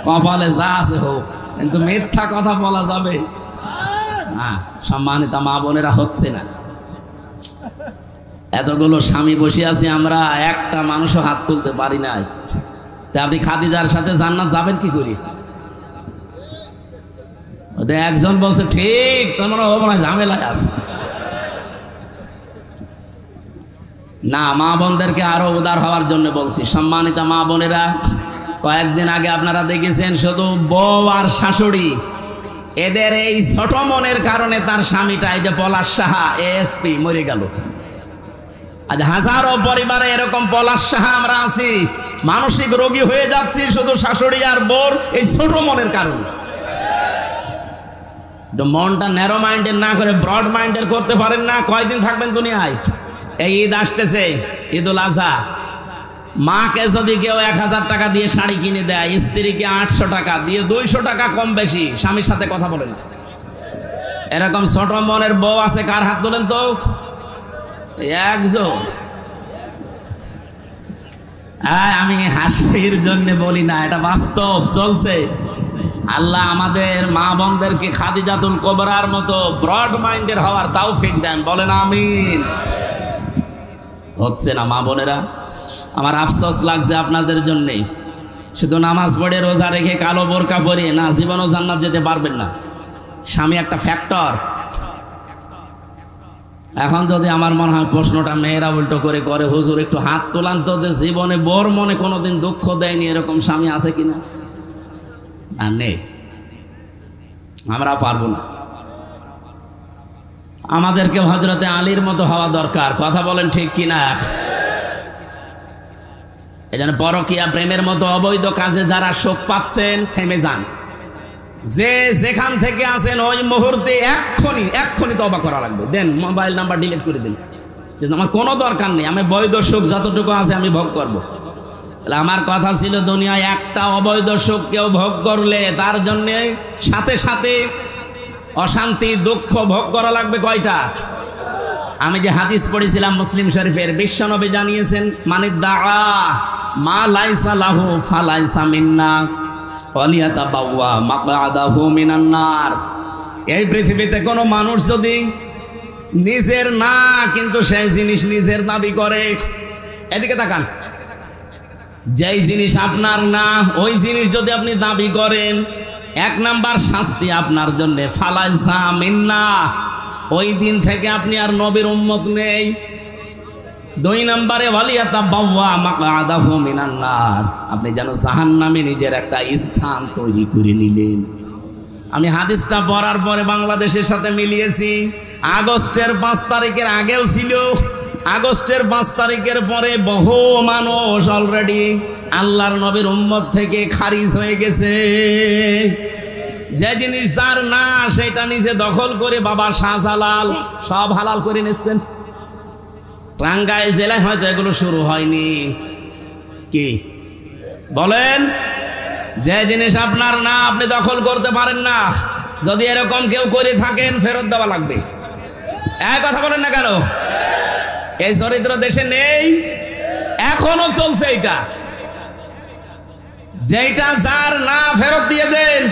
কপালে যা আছে হোক, কিন্তু মিথ্যা কথা বলা যাবে না। সম্মানিত মা বোনেরা, হচ্ছে না। এতগুলো স্বামী বসে আছি আমরা, একটা মানুষও হাত তুলতে পারি নাই। তা আপনি খাদিজার সাথে জান্নাত যাবেন কি করি? একজন বলছে ঠিক, তার মানে ও মনে হয় ঝামেলায় আছে। না, মা বোনদেরকে আরো উদার হওয়ার জন্য বলছি। সম্মানিত মা বোনেরা, কয়েকদিন আগে আপনারা দেখেছেন শুধু বউ আর শাশুড়ি, এদের এই ছোট মনের কারণে তার স্বামীটা, এই যে পলাশ সাহা এএসপি, মরে গেল। আজ হাজারো পরিবারে এরকম পলাশ সাহা আমরা আছি, মানসিক রোগী হয়ে যাচ্ছি শুধু শাশুড়ি আর বোর এই ছোট মনের কারণে। মনটা ন্যারো মাইন্ডের না করে ব্রড মাইন্ডের করতে পারেন না। কয়দিন থাকবেন দুনিয়ায়? এই ঈদ আসতেছে, ঈদুল আজহা। মাকে যদি কেউ 1000 টাকা দিয়ে শাড়ি কিনে দেয়, স্ত্রীকে 800 টাকা দিয়ে 200 টাকা কম বেশি স্বামীর সাথে কথা বলে না। এরকম ছোট মনের বউ আছে কার? হাত তোলেন তো। একজন। আমি হাসির জন্য বলি না, এটা বাস্তব চলছে। আল্লাহ আমাদের মা বোনদেরকে খাদিজাতুল কুবরার মতো ব্রড মাইন্ডের হওয়ার তৌফিক দেন, বলেন আমিন। হচ্ছে না মা বোনেরা, আমার আফসোস লাগছে আপনাদের জন্যে। শুধু নামাজ পড়ে রোজা রেখে কালো বোরকা পরে না জীবনও জান্নাত যেতে পারবেন না। স্বামী একটা ফ্যাক্টর। এখন যদি আমার মনে হয় প্রশ্নটা মেয়েরা উল্টো করে করে, হুজুর একটু হাত তোলান তো, যে জীবনে বোর মনে কোনোদিন দুঃখ দেয়নি এরকম স্বামী আছে কিনা? না, নেই। আমরা পারবো না। আমাদেরকে হযরতে আলীর মতো হওয়া দরকার। কথা বলেন ঠিক কিনা? এজন্য পরকীয়া প্রেমের মতো অবৈধ কাজে যারা শোক পাচ্ছেন থেমে যান। যে যেখান থেকে আসেন ওই মুহূর্তে এক্ষুনি তওবা করা লাগবে। দেন মোবাইল নাম্বার ডিলিট করে দিন, যে আমার কোনো দরকার নেই, আমি বৈধ সুখ যতটুকু আছে আমি ভোগ করব। আমার কথা ছিল দুনিয়ায় একটা অবৈধ সুখ কেউ ভোগ করলে তার জন্য সাথে সাথে অশান্তি দুঃখ ভোগ করা লাগবে কয়টা? আমি যে হাদিস পড়েছিলাম মুসলিম শরীফের, বিশ্বনবী জানিয়েছেন, মানে দাআ মা লাইসা লাহু ফালাইসা মিন্না ওয়ালিয়াতাবাওয়া মাকআদাহু মিনান নার। এই পৃথিবীতে কোনো মানুষ যদি নিজের না কিন্তু সেই জিনিস নিজের দাবি করে, এদিকে তাকান, যেই জিনিস আপনার না ওই জিনিস যদি আপনি দাবি করেন, 1 নাম্বার শাস্তি আপনার জন্য ফালাইসা মিন্না, ওই দিন থেকে আপনি আর নবীর উম্মত নেই। 2 নম্বরে ওয়ালিয়াতাবাওয়া মাকআদাহু মিনান নার, আপনি যেন জাহান্নামে নিজের একটা স্থান তৈরি করে নিলেন। আমি হাদিসটা পড়ার পরে বাংলাদেশের সাথে মিলিয়েছি। আগস্টের 5 তারিখের আগেও ছিল, আগস্টের 5 তারিখের পরে বহু মানুষ অলরেডি আল্লাহর নবীর উম্মত থেকে খারিজ হয়ে গেছে। যে জিনিস যার না সেটা নিজে দখল করে বাবা শাহজালাল সব হালাল করে নিচ্ছেন। টাঙ্গাইল জেলায় হয়তো এগুলো শুরু হয়নি, কি বলেন? যে জিনিস আপনার না আপনি দখল করতে পারেন না, যদি এরকম কেউ করে থাকেন ফেরত দেওয়া লাগবে। এক কথা বলেন না কেন? এই চরিত্র দেশে নেই, এখনো চলছে এটা। যেটা যার না ফেরত দিয়ে দেন।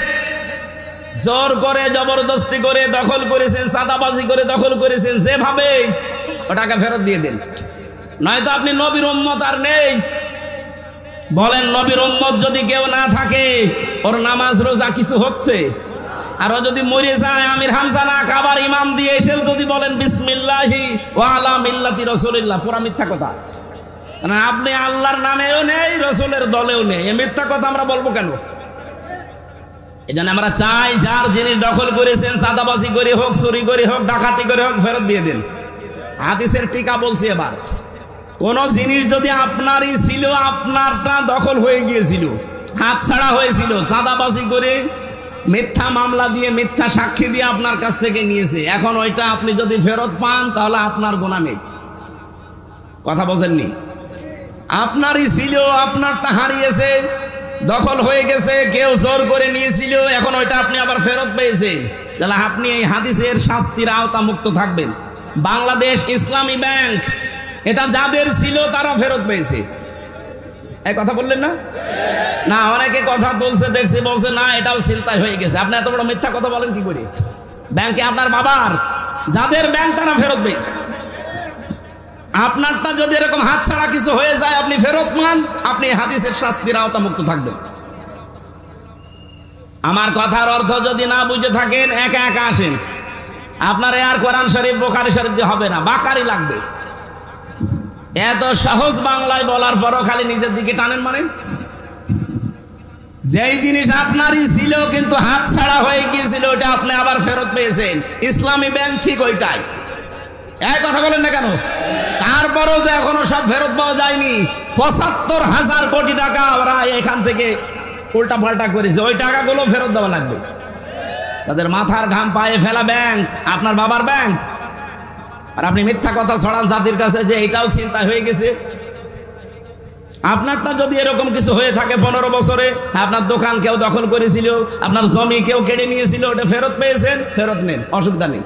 জোর করে জবরদস্তি করে দখল করেছেন, সাদাবাজি করে দখল করেছেন, যেভাবে ওটাকে ফেরত দিয়ে দেন, নয়তো আপনি নবীর উম্মত আর নেই। বলেন, নবীর উম্মত যদি কেউ না থাকে, ওর নামাজ রোজা কিছু হচ্ছে? আর ও যদি মরে যায়, আমির হামজা না খাবার ইমাম দিয়ে এসে যদি বলেন বিসমিল্লাহি ওয়া আলা মিল্লাতি রাসূলিল্লাহ, পুরা মিথ্যা কথা। না, আপনি আল্লাহর নামেও নেই, রসুলের দলেও নেই, এই মিথ্যা কথা আমরা বলবো কেন? এই জন্য আমরা চাই যার জিনিস দখল করেছেন, সাদাবাজি করে হোক, চুরি করে হোক, ডাকাতি করে হোক, ফেরত দিয়ে দেন। হাদিসের টিকা বলছি, এবার কোন জিনিস যদি আপনারই ছিল, আপনারটা দখল হয়ে গিয়েছিল, হাত ছাড়া হয়েছিল, সাদাবাজি করে মিথ্যা মামলা দিয়ে মিথ্যা সাক্ষী দিয়ে আপনার কাছ থেকে নিয়েছে, এখন ওইটা আপনি যদি ফেরত পান তাহলে আপনার গুনাহ নেই। কথা বোঝেননি? আপনারই ছিল, আপনারটা হারিয়েছে, দখল হয়ে গেছে, কেউ জোর করে নিয়েছিল, এখন ওইটা আপনি আবার ফেরত পেয়েছেন, তাহলে আপনি এই হাদিসের শাস্তির আওতা মুক্ত থাকবেন। বাংলাদেশ ইসলামী ব্যাংক, এটা যাদের ছিল তারা ফেরত পেয়েছে। এই কথা বললেন না? না, অনেকে কথা বলছে দেখছি, বলছে না এটাও চিন্তায় হয়ে গেছে। আপনি এত বড় মিথ্যা কথা বলেন কি করে? ব্যাংকে আপনার বাবার, যাদের ব্যাংক তারা ফেরত পেয়েছে। আপনারটা যদি এরকম হাত ছাড়া কিছু হয়ে যায়, আপনি ফেরত মান, আপনি হাদিসের শাস্তির আওতা মুক্ত থাকবেন। আমার কথার অর্থ যদি না বুঝে থাকেন, একা একা আসেন। আপনার আর কোরআন শরীফ বুখারী শরীফ দিয়ে হবে না, বাকারি লাগবে। এত সহজ বাংলায় বলার পরও খালি নিজের দিকে টানেন। মানে যেই জিনিস আপনারই ছিল কিন্তু হাত ছাড়া হয়ে গিয়েছিল, ওটা আপনি আবার ফেরত পেয়েছেন। ইসলামী ব্যাংক ঠিক ওইটাই। এই কথা বলেন না কেন? তার তারপরেও যে এখনো সব ফেরত পাওয়া যায়নি। ৭৫,০০০ কোটি টাকা ওরা এখান থেকে উল্টা পাল্টা করেছে, ওই টাকাগুলো ফেরত দেওয়া লাগবে। তাদের মাথার ঘাম পায়ে ফেলা ব্যাংক আপনার বাবার ব্যাংক, আর আপনি মিথ্যা কথা ছড়ান জাতির কাছে যে এটাও চিন্তা হয়ে গেছে। আপনারটা যদি এরকম কিছু হয়ে থাকে 15 বছরে, আপনার দোকান কেউ দখল করেছিল, আপনার জমি কেউ কেড়ে নিয়েছিল, ওটা ফেরত পেয়েছেন, ফেরত নেন, অসুবিধা নেই।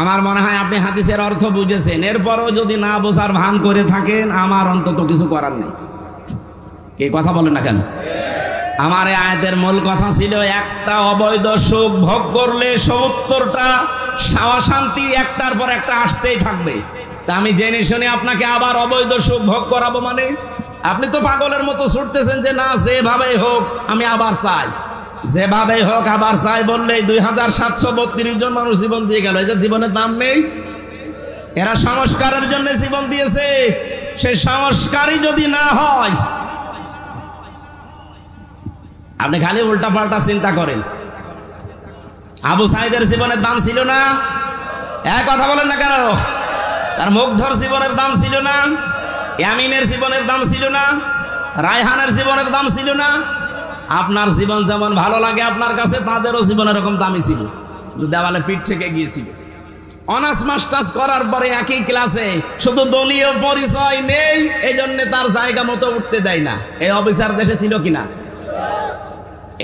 আমার মনে হয় আপনি হাদিসের অর্থ বুঝেছেন। এরপরও যদি না বোঝার ভান করে থাকেন, আমার অন্তত কিছু করার নেই। কে কথা বলেন না কেন? আমার এই আয়াতের মূল কথা ছিল, একটা অবৈধ সুখ ভোগ করলে ৭০টা শান্তি একটার পর একটা আসতেই থাকবে। তা আমি জেনে শুনে আপনাকে আবার অবৈধ সুখ ভোগ করাবো মানে? আপনি তো পাগলের মতো ছুটতেছেন যে না, যেভাবেই হোক আমি আবার চাই, যেভাবেই হোক আবার চাই বললেই ২৭৩২ জন মানুষ জীবন দিয়ে গেল। এই যে জীবনের দাম নেই, এরা সংস্কারের জন্য জীবন দিয়েছে। সেই সংস্কারই যদি না হয়, আপনি খালি উল্টা পাল্টা চিন্তা করেন। আবু সাইদের জীবনের দাম ছিল না? এক কথা বলেন না কেন? তার মুগ্ধর জীবনের দাম ছিল না? ইয়ামিনের জীবনের দাম ছিল না? রায়হানের জীবনের দাম ছিল না? আপনার জীবন যেমন ভালো লাগে আপনার কাছে, তাদেরও জীবন এরকম দামি ছিল, দেওয়ালে ফিট থেকে গিয়েছিল। অনার্স মাস্টার্স করার পরে একই ক্লাসে, শুধু দলীয় পরিচয় নেই, এই জন্য তার জায়গা মতো উঠতে দেয় না। এই অফিসার দেশে ছিল কিনা?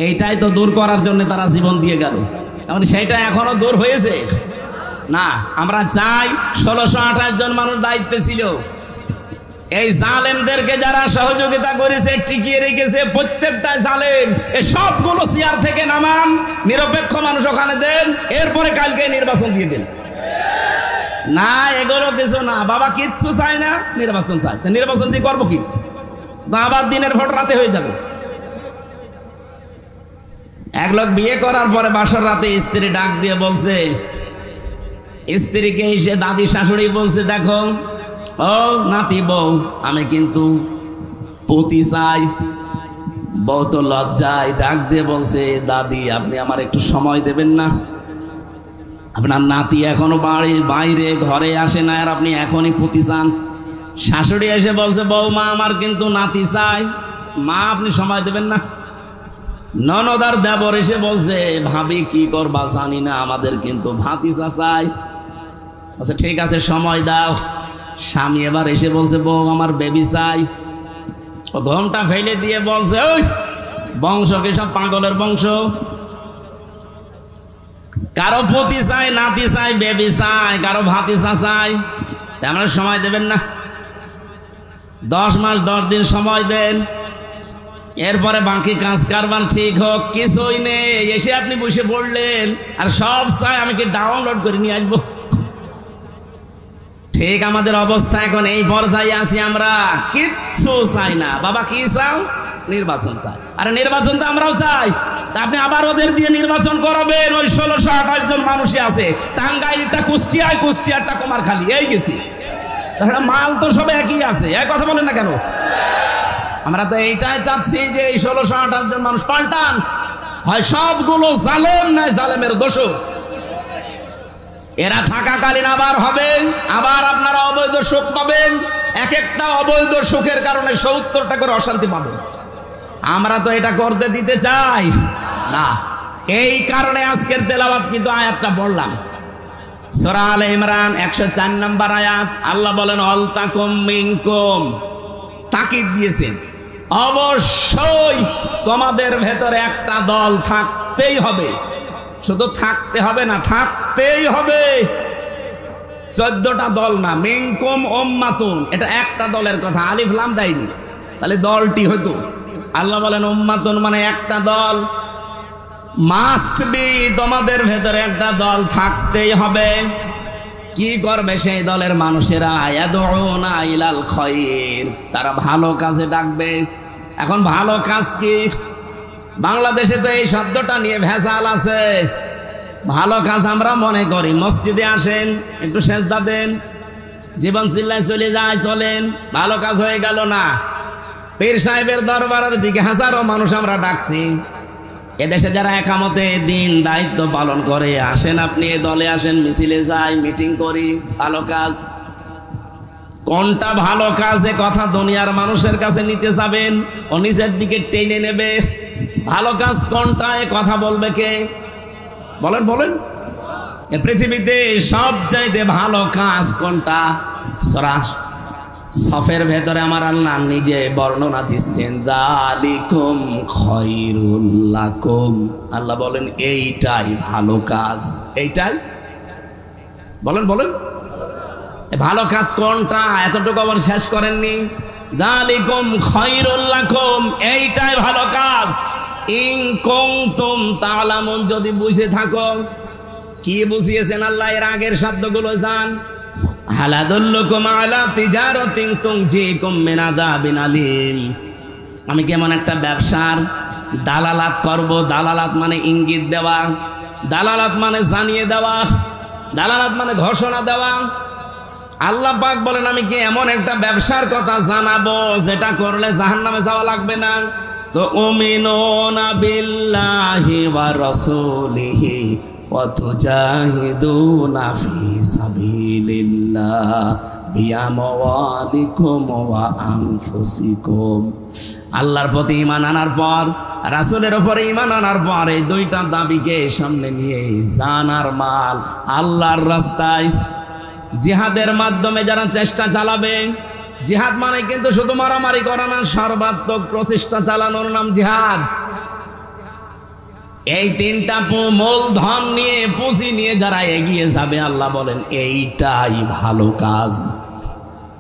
এইটাই তো দূর করার জন্য তারা জীবন দিয়ে গেল। সেইটা এখনো দূর হয়েছে না। আমরা চাই ১৬২৮ জন মানুষ দায়িত্বে ছিল, এই জালেমদেরকে যারা সহযোগিতা করেছে, টিকিয়ে রেখেছে, প্রত্যেকটা জালেম এই সবগুলো চেয়ার থেকে নামান, নিরপেক্ষ মানুষ ওখানে দেন, এরপরে কালকে নির্বাচন দিয়ে দেন। না, এগুলো কিছু না, বাবা কিচ্ছু চায় না, নির্বাচন চায়। নির্বাচন দিয়ে করবো কি? আবার দিনের ভোট রাতে হয়ে যাবে। এক লোক বিয়ে করার পরে বাসর রাতে স্ত্রী ডাক দিয়ে বলছে, স্ত্রীকে এসে দাদি শাশুড়ি বলছে, দেখো ও নাতি বউ, আমি কিন্তু পতি চাই। বউ তো লজ্জায় ডাক দিয়ে বলছে, দাদি আপনি আমার একটু সময় দেবেন না? আপনার নাতি এখনো বাড়ির বাইরে ঘরে আসে না, আর আপনি এখনই পতি চান? শাশুড়ি এসে বলছে, বৌমা আমার কিন্তু নাতি চাই। মা আপনি সময় দেবেন না? ননদার দেবর এসে বলছে, ভাবি কি করবা জানি না, আমাদের কিন্তু ভাতিজা চাই। আচ্ছা ঠিক আছে, সময় দাও। স্বামী এবার এসে বলছে, বউ আমার বেবি চাই। ও ঘোমটা ফেলে দিয়ে বলছে, ওই বংশ কি সব পাগলের বংশ? কারো পতি চাই, নাতি চাই, বেবি চাই, কারো ভাতিজা চাই। আমরা সময় দেবেন না? 10 মাস 10 দিন সময় দেন, এরপরে বাকি কাজ কারবার ঠিক হোক। কিছুই নেই, এসে আপনি বসে পড়লেন আর সব চাই আমি কি ডাউনলোড করে নিয়ে আসবো? ঠিক আমাদের অবস্থা এখন এই পর্যায়ে আছি, আমরা কিচ্ছু চাই না। বাবা কি চাও? নির্বাচন চাই। আরে নির্বাচন তো আমরাও চাই। আপনি আবার ওদের দিয়ে নির্বাচন করাবেন? ওই ১৬২৮ জন মানুষই আছে, টাঙ্গাইলটা কুষ্টিয়ায়, কুষ্টিয়ারটা কুমারখালী, এই গেছি। তাহলে মাল তো সব একই আছে, এক কথা বলেন না কেন? আমরা তো এইটাই চাচ্ছি যে এই ১৬২৮ জন মানুষ পাল্টান, হয় সবগুলো জালেম নয় জালেমের দোষক। এরা থাকাকালীন আবার হবে, আবার আপনারা অবৈধ সুখ পাবেন। এক একটা অবৈধ সুখের কারণে ৭০টা করে অশান্তি পাবেন। আমরা তো এটা করতে দিতে চাই না। এই কারণে আজকের তেলাওয়াত কিন্তু আয়াতটা পড়লাম, সূরা আলে ইমরান ১০৪ নম্বর আয়াত। আল্লাহ বলেন, অলতাকুম মিনকুম, তাকিদ দিয়েছেন, অবশ্যই তোমাদের ভেতরে একটা দল থাকতেই হবে। শুধু থাকতে হবে না, থাকতেই হবে। 14টা দল না, মিনকুম উম্মাতুন, এটা একটা দলের কথা, আলিফ লাম দেয়নি, তাহলে দলটি হতো। আল্লাহ বলেন উম্মাতুন মানে একটা দল, মাস্ট বি, তোমাদের ভেতরে একটা দল থাকতেই হবে। কি করবে সেই দলের মানুষেরা? ইয়াদউনা ইলাল খায়র, তারা ভালো কাজে ডাকবে। এখন ভালো কাজ কি? বাংলাদেশে তো এই শব্দটা নিয়ে ভেজাল আছে। ভালো কাজ আমরা মনে করি মসজিদে আসেন, একটু সেজদা দেন, জীবন চিল্লায় চলে যায়, চলেন, ভালো কাজ হয়ে গেল না। পীর সাহেবের দরবারের দিকে হাজারো মানুষ আমরা ডাকছি। এদেশে যারা একামতে দিন দায়িত্ব পালন করে, আসেন আপনি এ দলে আসেন, মিছিলে যাই, মিটিং করি, ভালো কাজ। কোনটা ভালো কাজ এ কথা দুনিয়ার মানুষের কাছে নিতে যাবেন, ও নিজের দিকে টেনে নেবে। ভালো কাজ কোনটা এ কথা বলবে কে? বলেন বলেন। এ পৃথিবীতে সবচাইতে ভালো কাজ কোনটা? সূরা সফের ভেতরে আমার আল্লাহ নিজে বর্ণনা দিচ্ছেন, যালিকুম খায়রুল লাকুম। আল্লাহ বলেন এইটাই ভালো কাজ। এইটাই বলেন বলেন, ভালো কাজ কোনটা? এতটুকু আবার শেষ করেননি। যালিকুম খায়রুল লাকুম, এইটাই ভালো কাজ। ইন কুনতুম তা'লামুন, যদি বুঝে থাকো। কি বুঝিয়েছেন আল্লাহ? এর আগের শব্দগুলো জান। হাল আদুল্লুকুম আলা তিজারাতিন তুনজিকুম মিন আযাবিন আলীম। আমি কেমন একটা ব্যবসার দালালাত করব। দালালাত মানে ইঙ্গিত দেওয়া, দালালাত মানে জানিয়ে দেওয়া, দালালাত মানে ঘোষণা দেওয়া। আল্লাহ পাক বলেন আমি কি এমন একটা ব্যবসার কথা জানাবো যেটা করলে জাহান্নামে যাওয়া লাগবে না। তো উমিনুনা বিল্লাহি ওয়া রাসূলিহি ওয়া তুজাহিদুনা ফি সাবিলিল্লাহ বিআমওয়ালিকুম ওয়া আনফুসিকুম। আল্লাহর প্রতি ঈমান আনার পর, রাসূলের উপরে ঈমান আনার পর, এই দুইটা দাবিকে সামনে নিয়ে জান আর মাল আল্লাহর রাস্তায় জিহাদের মাধ্যমে যারা চেষ্টা চালাবে। জিহাদ মানে কিন্তু শুধু মারামারি করা না, সর্বাত্মক প্রচেষ্টা চালানোর নাম জিহাদ। এই তিনটা মূলধন নিয়ে, পুঁজি নিয়ে যারা এগিয়ে যাবে, আল্লাহ বলেন এইটাই ভালো কাজ।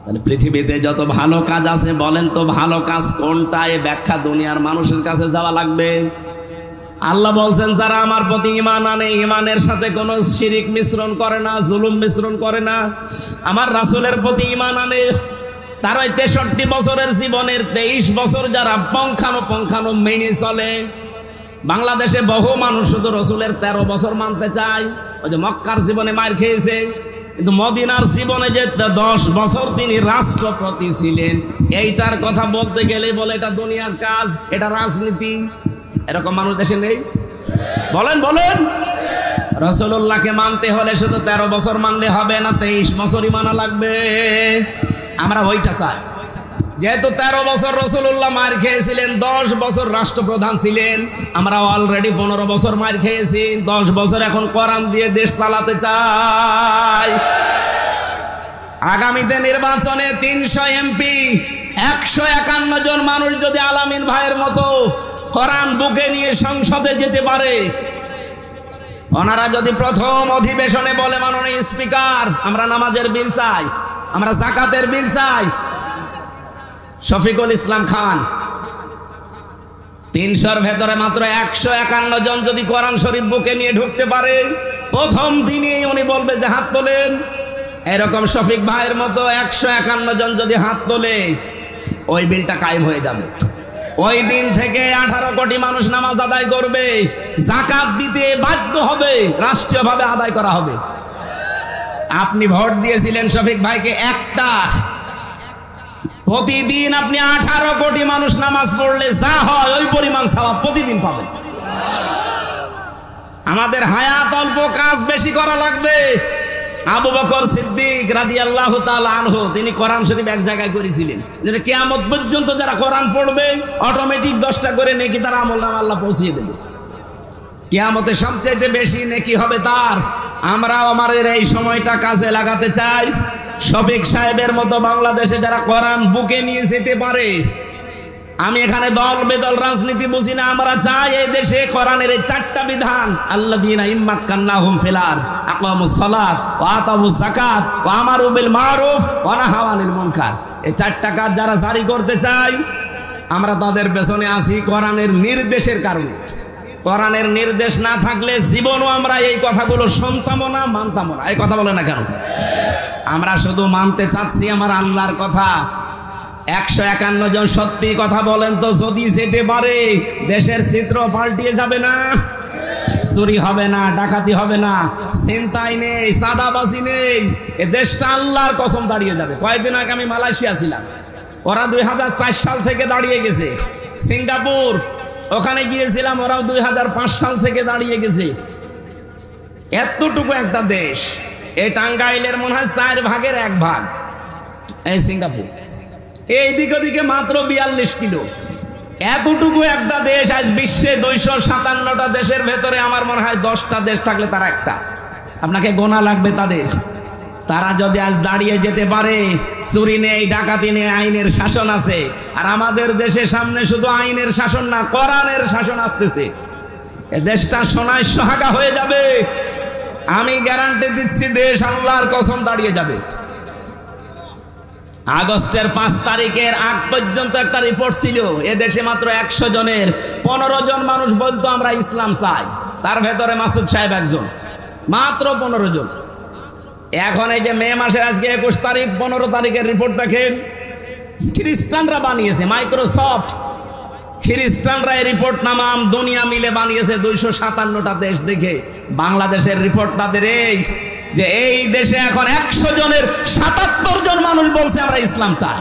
মানে পৃথিবীতে যত ভালো কাজ আছে, বলেন তো ভালো কাজ কোনটা? এ ব্যাখ্যা দুনিয়ার মানুষের কাছে যাওয়া লাগবে। আল্লাহ বলছেন যারা আমার প্রতি ঈমান আনে, ঈমানের সাথে কোনো শিরিক মিশ্রণ করে না, জুলুম মিশ্রণ করে না, আমার রাসূলের প্রতি ঈমান আনে, তার ওই 63 বছরের জীবনের 23 বছর যারা পঙ্খানো মেনে চলে। বাংলাদেশে বহু মানুষ শুধু রসুলের 13 বছর মানতে চায়। ওই যে মক্কার জীবনে মার খেয়েছে, কিন্তু মদিনার জীবনে যে 10 বছর তিনি রাষ্ট্রপতি ছিলেন, এইটার কথা বলতে গেলে বলে এটা দুনিয়ার কাজ, এটা রাজনীতি। এরকম মানুষ দেশে নেই? বলেন বলেন। রাসূলুল্লাহকে মানতে হলে শুধু 13 বছর মানলে হবে না, 23 বছরই মানা লাগবে। আমরা ওইটা চাই। যেহেতু 13 বছর রাসূলুল্লাহ মার খেয়েছিলেন, 10 বছর রাষ্ট্রপ্রধান ছিলেন, আমরা অলরেডি 15 বছর মার খেয়েছি। 10 বছর এখন কোরআন দিয়ে দেশ চালাতে চাই। আগামীতে নির্বাচনে 300 এমপি, 151 জন মানুষ যদি আলামিন ভাইয়ের মতো কোরআন বুকে নিয়ে সংসদে যেতে পারে, ওনারা যদি প্রথম অধিবেশনে বলে মাননীয় স্পিকার আমরা নামাজের বিল চাই, আমরা যাকাতের বিল চাই, শফিকুল ইসলাম খান 300-র ভেতরে মাত্র 151 জন যদি কোরআন শরীফ বুকে নিয়ে ঢুকতে পারে, প্রথম দিনেই উনি বলবে যে হাত তোলেন। এরকম শফিক ভাইয়ের মতো 151 জন যদি হাত তোলে, ওই বিলটা কায়েম হয়ে যাবে। ওই দিন থেকে 18 কোটি মানুষ নামাজ আদায় করবে, যাকাত দিতে বাধ্য হবে, রাষ্ট্রীয়ভাবে আদায় করা হবে। আপনি ভোট দিয়েছিলেন শফিক ভাইকে একটা, প্রতিদিন আপনি 18 কোটি মানুষ নামাজ পড়লে যা হয় ওই পরিমাণ সওয়াব প্রতিদিন পাবেন। আমাদের হায়াত অল্প, কাজ বেশি করা লাগবে। আবু বকর সিদ্দিক রাদিয়াল্লাহু তাআলা আনহু তিনি কোরআন শরীফ এক জায়গায় করেছিলেন, যে কিয়ামত পর্যন্ত যারা কোরআন পড়বে অটোমেটিক 10টা করে নেকি তার আমলনামা আল্লাহ পৌঁছিয়ে দেবে। কিয়ামতে সবচেয়ে বেশি নেকি হবে তার। আমরাও আমাদের এই সময়টা কাজে লাগাতে চাই। শফিক সাহেবের মতো বাংলাদেশে যারা কোরআন বুকে নিয়ে যেতে পারে, আমি এখানে দল বেদল রাজনীতি বুঝি না, আমরা চাই এই দেশে কোরআনের এই 4টা বিধান, আল্লাযীনা ইম্মাক্কান্নাহুম ফিল আরদ আকামুস সালাত ওয়া আতাউজ যাকাত ওয়া আমারু বিল মারুফ ওয়া নাহাউ আনিল মুনকার। এই 4টা কাজ যারা জারি করতে চাই, আমরা তাদের পেছনে আছি কোরআনের নির্দেশের কারণে। কোরআনের নির্দেশ না থাকলে জীবনও আমরা এই কথাগুলো শুনতামও না, মানতামও না। এই কথা বলে না কেন? আমরা শুধু মানতে চাচ্ছি আমার আল্লাহর কথা। 151 জন সত্যি কথা বলেন তো, যদি যেতে পারে দেশের চিত্র পাল্টিয়ে যাবে না? চুরি হবে না, ডাকাতি হবে না, ছিনতাই নেই, চাঁদাবাজি নেই, এ দেশটা আল্লাহর কসম দাঁড়িয়ে যাবে। কয়েকদিন আগে আমি মালয়েশিয়া ছিলাম, ওরা 2004 সাল থেকে দাঁড়িয়ে গেছে। সিঙ্গাপুর ওখানে গিয়েছিলাম, ওরাও 2005 সাল থেকে দাঁড়িয়ে গেছে। এতটুকু একটা দেশ, এই টাঙ্গাইলের মনে হয় 4 ভাগের 1 ভাগ। এই সিঙ্গাপুর, এই দিক ওদিকে মাত্র 42 কিলো। এতটুকু একটা দেশ, আজ বিশ্বে 257টা দেশের ভেতরে আমার মনে হয় 10টা দেশ থাকলে তারা একটা। আপনাকে গোনা লাগবে তাদের। তারা যদি আজ দাঁড়িয়ে যেতে পারে, চুরি নেই, ডাকাতি নেই, আইনের শাসন আছে। আর আমাদের দেশের সামনে শুধু আইনের শাসন না, কোরআনের শাসন আসতেছে। এ দেশটা সোনায় সোহাগা হয়ে যাবে। আমি গ্যারান্টি দিচ্ছি, দেশ আল্লাহর কসম দাঁড়িয়ে যাবে। আগস্টের 5 তারিখের আগ পর্যন্ত একটা রিপোর্ট ছিল, এ দেশে মাত্র 100 জনের 15 জন মানুষ বলতো আমরা ইসলাম চাই। তার ভেতরে মাসুদ সাহেব একজন, মাত্র 15 জন। এখন এই যে মে মাসের আজকে 21 তারিখ, 15 তারিখের রিপোর্ট দেখেন, খ্রিস্টানরা বানিয়েছে, মাইক্রোসফট খ্রিস্টানরা এই রিপোর্ট নামাম দুনিয়া মিলে বানিয়েছে 257টা দেশ দেখে। বাংলাদেশের রিপোর্ট তাদের এই যে এই দেশে এখন 100 জনের 77 জন মানুষ বলছে আমরা ইসলাম চাই।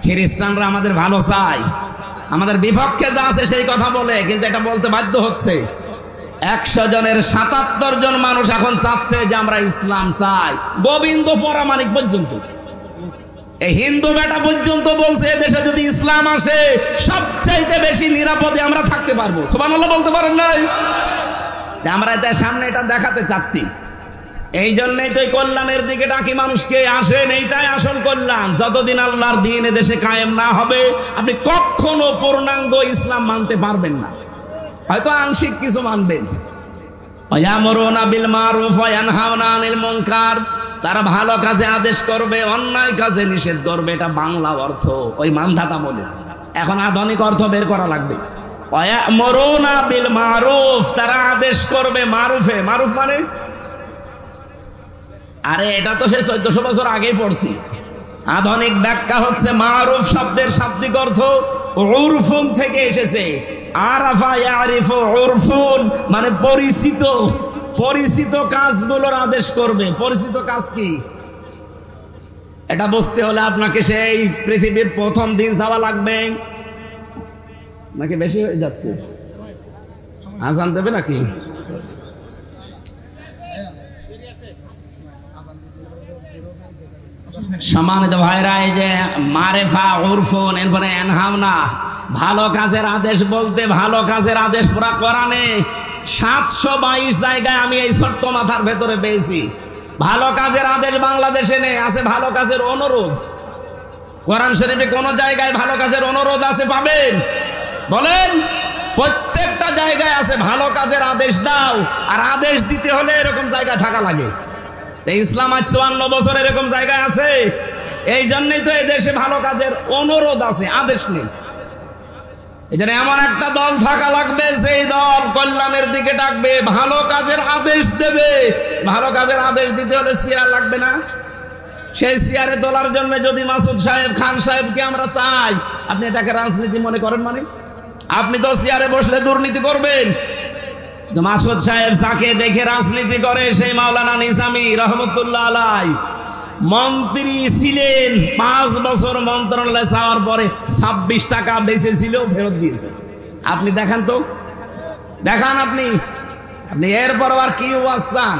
খ্রিস্টানরা আমাদের ভালো চাই, আমাদের বিপক্ষে যা আছে সেই কথা বলে, কিন্তু এটা বলতে বাধ্য হচ্ছে। 100 জনের 77 জন মানুষ এখন চাচ্ছে যে আমরা ইসলাম চাই। গোবিন্দ পরামানিক পর্যন্ত, এই হিন্দু বেটা পর্যন্ত বলছে দেশে যদি ইসলাম আসে সবচাইতে বেশি নিরাপদে আমরা থাকতে পারবো। সুবহানাল্লাহ বলতে পারেন নাই? আমরা এটার সামনে এটা দেখাতে চাচ্ছি। এই জন্যই তো কল্যাণের দিকে ডাকি মানুষকে, আসেন, এইটাই আসল কল্যাণ। যতদিন আল্লাহর দ্বীন দেশে কায়েম না হবে, আপনি কখনো পূর্ণাঙ্গ ইসলাম মানতে পারবেন না। হয়তো আংশিক কিছু মানবেন। ওয়ায়ামুরুনা বিল মারুফ ওয়া ইয়ানহাউনা আনিল মুনকার, তারা ভালো কাজে আদেশ করবে, অন্যায় কাজে নিষেধ করবে। এটা বাংলা অর্থ, ওই মানধাতা বলে। এখন আধুনিক অর্থ বের করা লাগবে। ওয়ায়ামুরুনা বিল মারুফ, তারা আদেশ করবে মারুফে। মারুফ মানে, আরে এটা তো সেই 1400 বছর আগেই পড়ছি। আধুনিক ব্যাখ্যা হচ্ছে মারুফ শব্দের শাব্দিক অর্থ উরফুন থেকে এসেছে। আরাফা ইয়ারিফু উরফুন মানে পরিচিত, পরিচিত কাজগুলোর আদেশ করবে। পরিচিত কাজ কি এটা বুঝতে হলে আপনাকে সেই পৃথিবীর প্রথম দিন যাওয়া লাগবে। নাকি বেশি হয়ে যাচ্ছে? আজান দেবে নাকি? সম্মানিত ভাইরা, এই যে মারেফা উরফুন, এরপরে এনহাওনা, ভালো কাজের আদেশ বলতে ভালো কাজের আদেশ পুরা কোরআনে 722 জায়গায় আমি এই ছোট্ট মাথার ভেতরে পেয়েছি। ভালো কাজের আদেশ বাংলাদেশে নেই, আছে ভালো কাজের অনুরোধ। কোরআন শরীফে কোন জায়গায় ভালো কাজের অনুরোধ আছে পাবেন? বলেন। প্রত্যেকটা জায়গায় আছে ভালো কাজের আদেশ দাও, আর আদেশ দিতে হলে এরকম জায়গায় থাকা লাগে। ইসলাম আজ 54 বছর এরকম জায়গায় আছে। এই জন্যই তো এই দেশে ভালো কাজের অনুরোধ আছে, আদেশ নেই। এই জন্য এমন একটা দল থাকা লাগবে, সেই দল কল্যাণের দিকে ডাকবে, ভালো কাজের আদেশ দেবে। ভালো কাজের আদেশ দিতে হলে চেয়ার লাগবে না? সেই চেয়ারে তোলার জন্য যদি মাসুদ সাহেব, খান সাহেবকে আমরা চাই, আপনি এটাকে রাজনীতি মনে করেন? মানে আপনি তো চেয়ারে বসলে দুর্নীতি করবেন। মাসুদ সাহেব যাকে দেখে রাজনীতি করে, সেই মাওলানা নিজামী রহমতুল্লাহ আলাইহি মন্ত্রী ছিলেন। 5 বছর মন্ত্রণালয়ে যাওয়ার পরে 26 টাকা বেঁচেছিল, ফেরত দিয়েছে। আপনি দেখান তো, দেখান আপনি। এরপরও আর কি ওয়াজ চান?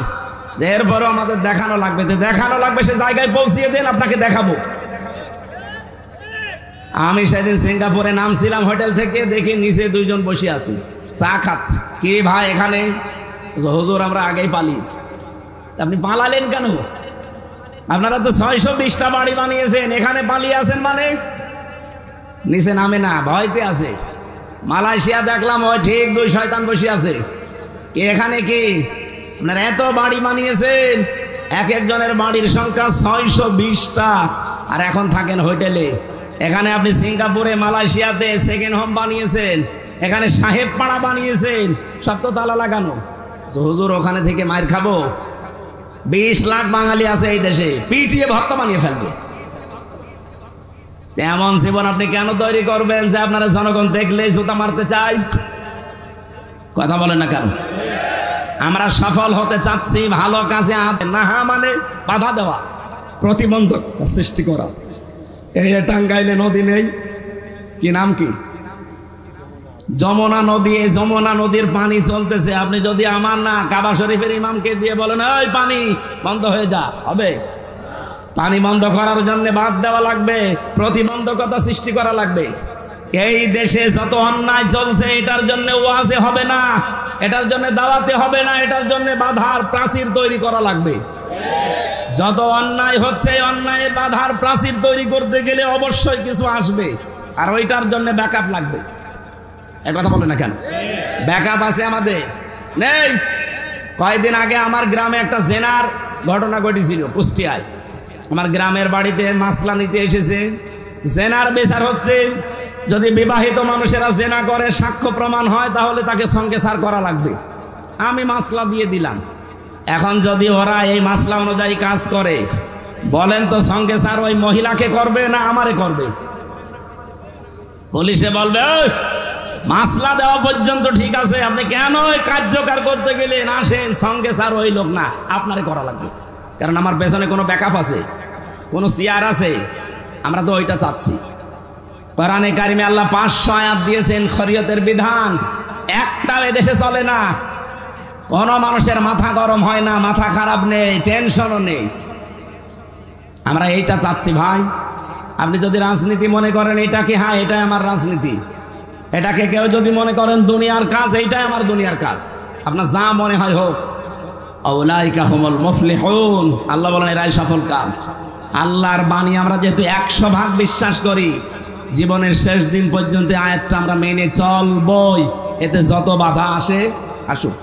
যে এরপরও আমাদের দেখানো লাগবে, দেখানো লাগবে, সে জায়গায় পৌঁছিয়ে দেন, আপনাকে দেখাবো। আমি সেদিন সিঙ্গাপুরে নামছিলাম হোটেল থেকে, দেখি নিচে 2 জন বসে আছে, চা খাচ্ছে। কি ভাই এখানে? হুজুর আমরা আগেই পালিয়েছি। আপনি পালালেন কেন? আপনারা তো 620টা বাড়ি বানিয়েছেন, এখানে পালিয়ে আছেন মানে? নিচে নামে না, ভয়তে আছে। মালয়েশিয়া দেখলাম ওই ঠিক 2 শয়তান বসে আছে। কি এখানে কি আপনারা এত বাড়ি বানিয়েছেন? এক একজনের বাড়ির সংখ্যা 620টা, আর এখন থাকেন হোটেলে। এখানে আপনি সিঙ্গাপুরে, মালয়েশিয়াতে সেকেন্ড হোম বানিয়েছেন, এখানে সাহেব পাড়া বানিয়েছেন, সব তো তালা লাগানো। হুজুর ওখানে থেকে মার খাবো? 20 লাখ বাঙালি আছে এই দেশে, পিটিয়ে ভক্ত বানিয়ে ফেলবে। এমন জীবন আপনি কেন তৈরি করবেন যে আপনারা জনগণ দেখলেই জুতা মারতে চাই? কথা বলেন না কেন? আমরা সফল হতে চাচ্ছি, ভালো কাজে না মানে বাধা দেওয়া, প্রতিবন্ধক সৃষ্টি করা। এই টাঙ্গাইলে নদী নেই, কি নাম কি? যমুনা নদী। এই যমুনা নদীর পানি চলতেছে। আপনি যদি আমার না কাবা শরীফের ইমামকে দিয়ে বলেন ওই পানি বন্ধ হয়ে যা, হবে? পানি বন্ধ করার জন্য বাঁধ দেওয়া লাগবে, প্রতিবন্ধকতা সৃষ্টি করা লাগবে। এই দেশে যত অন্যায় চলছে এটার জন্য ওয়াজে হবে না, এটার জন্য দাওয়াতে হবে না, এটার জন্য বাধার প্রাচীর তৈরি করা লাগবে। যত অন্যায় হচ্ছে অন্যায় বাধার প্রাচীর তৈরি করতে গেলে অবশ্যই কিছু আসবে, আর ওইটার জন্য ব্যাকআপ লাগবে। এই কথা বলে না কেন? ব্যাকআপ আছে আমাদের নেই। কয়েকদিন আগে আমার গ্রামে একটা জেনার ঘটনা ঘটেছিল কুষ্টিয়ায়। আমার গ্রামের বাড়িতে মাসলা নিতে এসেছে, জেনার বিচার হচ্ছে। যদি বিবাহিত মানুষেরা জেনা করে সাক্ষ্য প্রমাণ হয় তাহলে তাকে সংকেসার করা লাগবে। আমি মাসলা দিয়ে দিলাম। এখন যদি ওরা এই মাসলা অনুযায়ী কাজ করে, বলেন তো সংকেসার ওই মহিলাকে করবে না আমারে করবে? পুলিশে বলবে মাসলা দেওয়া পর্যন্ত ঠিক আছে, আপনি কেন ওই কার্যকর করতে গেলেন? আসেন, সংকেসার ওই লোক না, আপনারে করা লাগবে। কারণ আমার পেছনে কোনো ব্যাকআপ আছে, কোনো সিআর আছে। আমরা তো ওইটা চাচ্ছি। কোরআনে কারিমে আল্লাহ 500 আয়াত দিয়েছেন শরীয়তের বিধান, একটাও এদেশে চলে না। কোনো মানুষের মাথা গরম হয় না, মাথা খারাপ নেই, টেনশনও নেই। আমরা এইটা চাচ্ছি ভাই। আপনি যদি রাজনীতি মনে করেন এটাকে, হ্যাঁ এটাই আমার রাজনীতি, এটাকে কেউ যদি মনে করেন দুনিয়ার কাজ, এইটাই আমার দুনিয়ার কাজ, আপনার যা মনে হয় হোক। আউলাইকা হুমুল মুফলিহুন, আল্লাহ বলেন এরাই সফল কাম। আল্লাহর বাণী আমরা যেহেতু 100% বিশ্বাস করি, জীবনের শেষ দিন পর্যন্ত আয়াতটা আমরা মেনে চলবই। এতে যত বাধা আসে আসুক।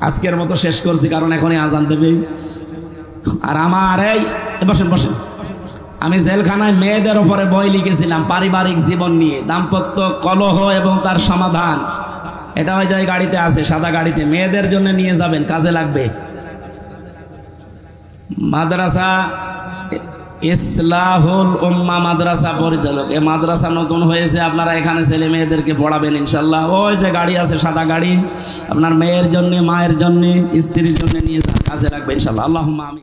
আজকের মতো শেষ করছি, কারণ এখনই আজান দেবে। আর আমার এই বসেন বসেন, আমি জেলখানায় মেয়েদের ওপরে বই লিখেছিলাম পারিবারিক জীবন নিয়ে, দাম্পত্য কলহ এবং তার সমাধান। এটা ওই যে গাড়িতে আছে, সাদা গাড়িতে, মেয়েদের জন্য নিয়ে যাবেন, কাজে লাগবে। মাদ্রাসা ইসলাহুল উম্মাহ মাদ্রাসা পরিচালক, এই মাদ্রাসা নতুন হয়েছে, আপনারা এখানে ছেলে মেয়েদেরকে পড়াবেন ইনশাল্লাহ। ওই যে গাড়ি আছে সাদা গাড়ি, আপনার মেয়ের জন্য, মায়ের জন্য, স্ত্রীর জন্য নিয়ে যান, কাজে লাগবে ইনশাল্লাহ। আল্লাহুম্মা আমিন।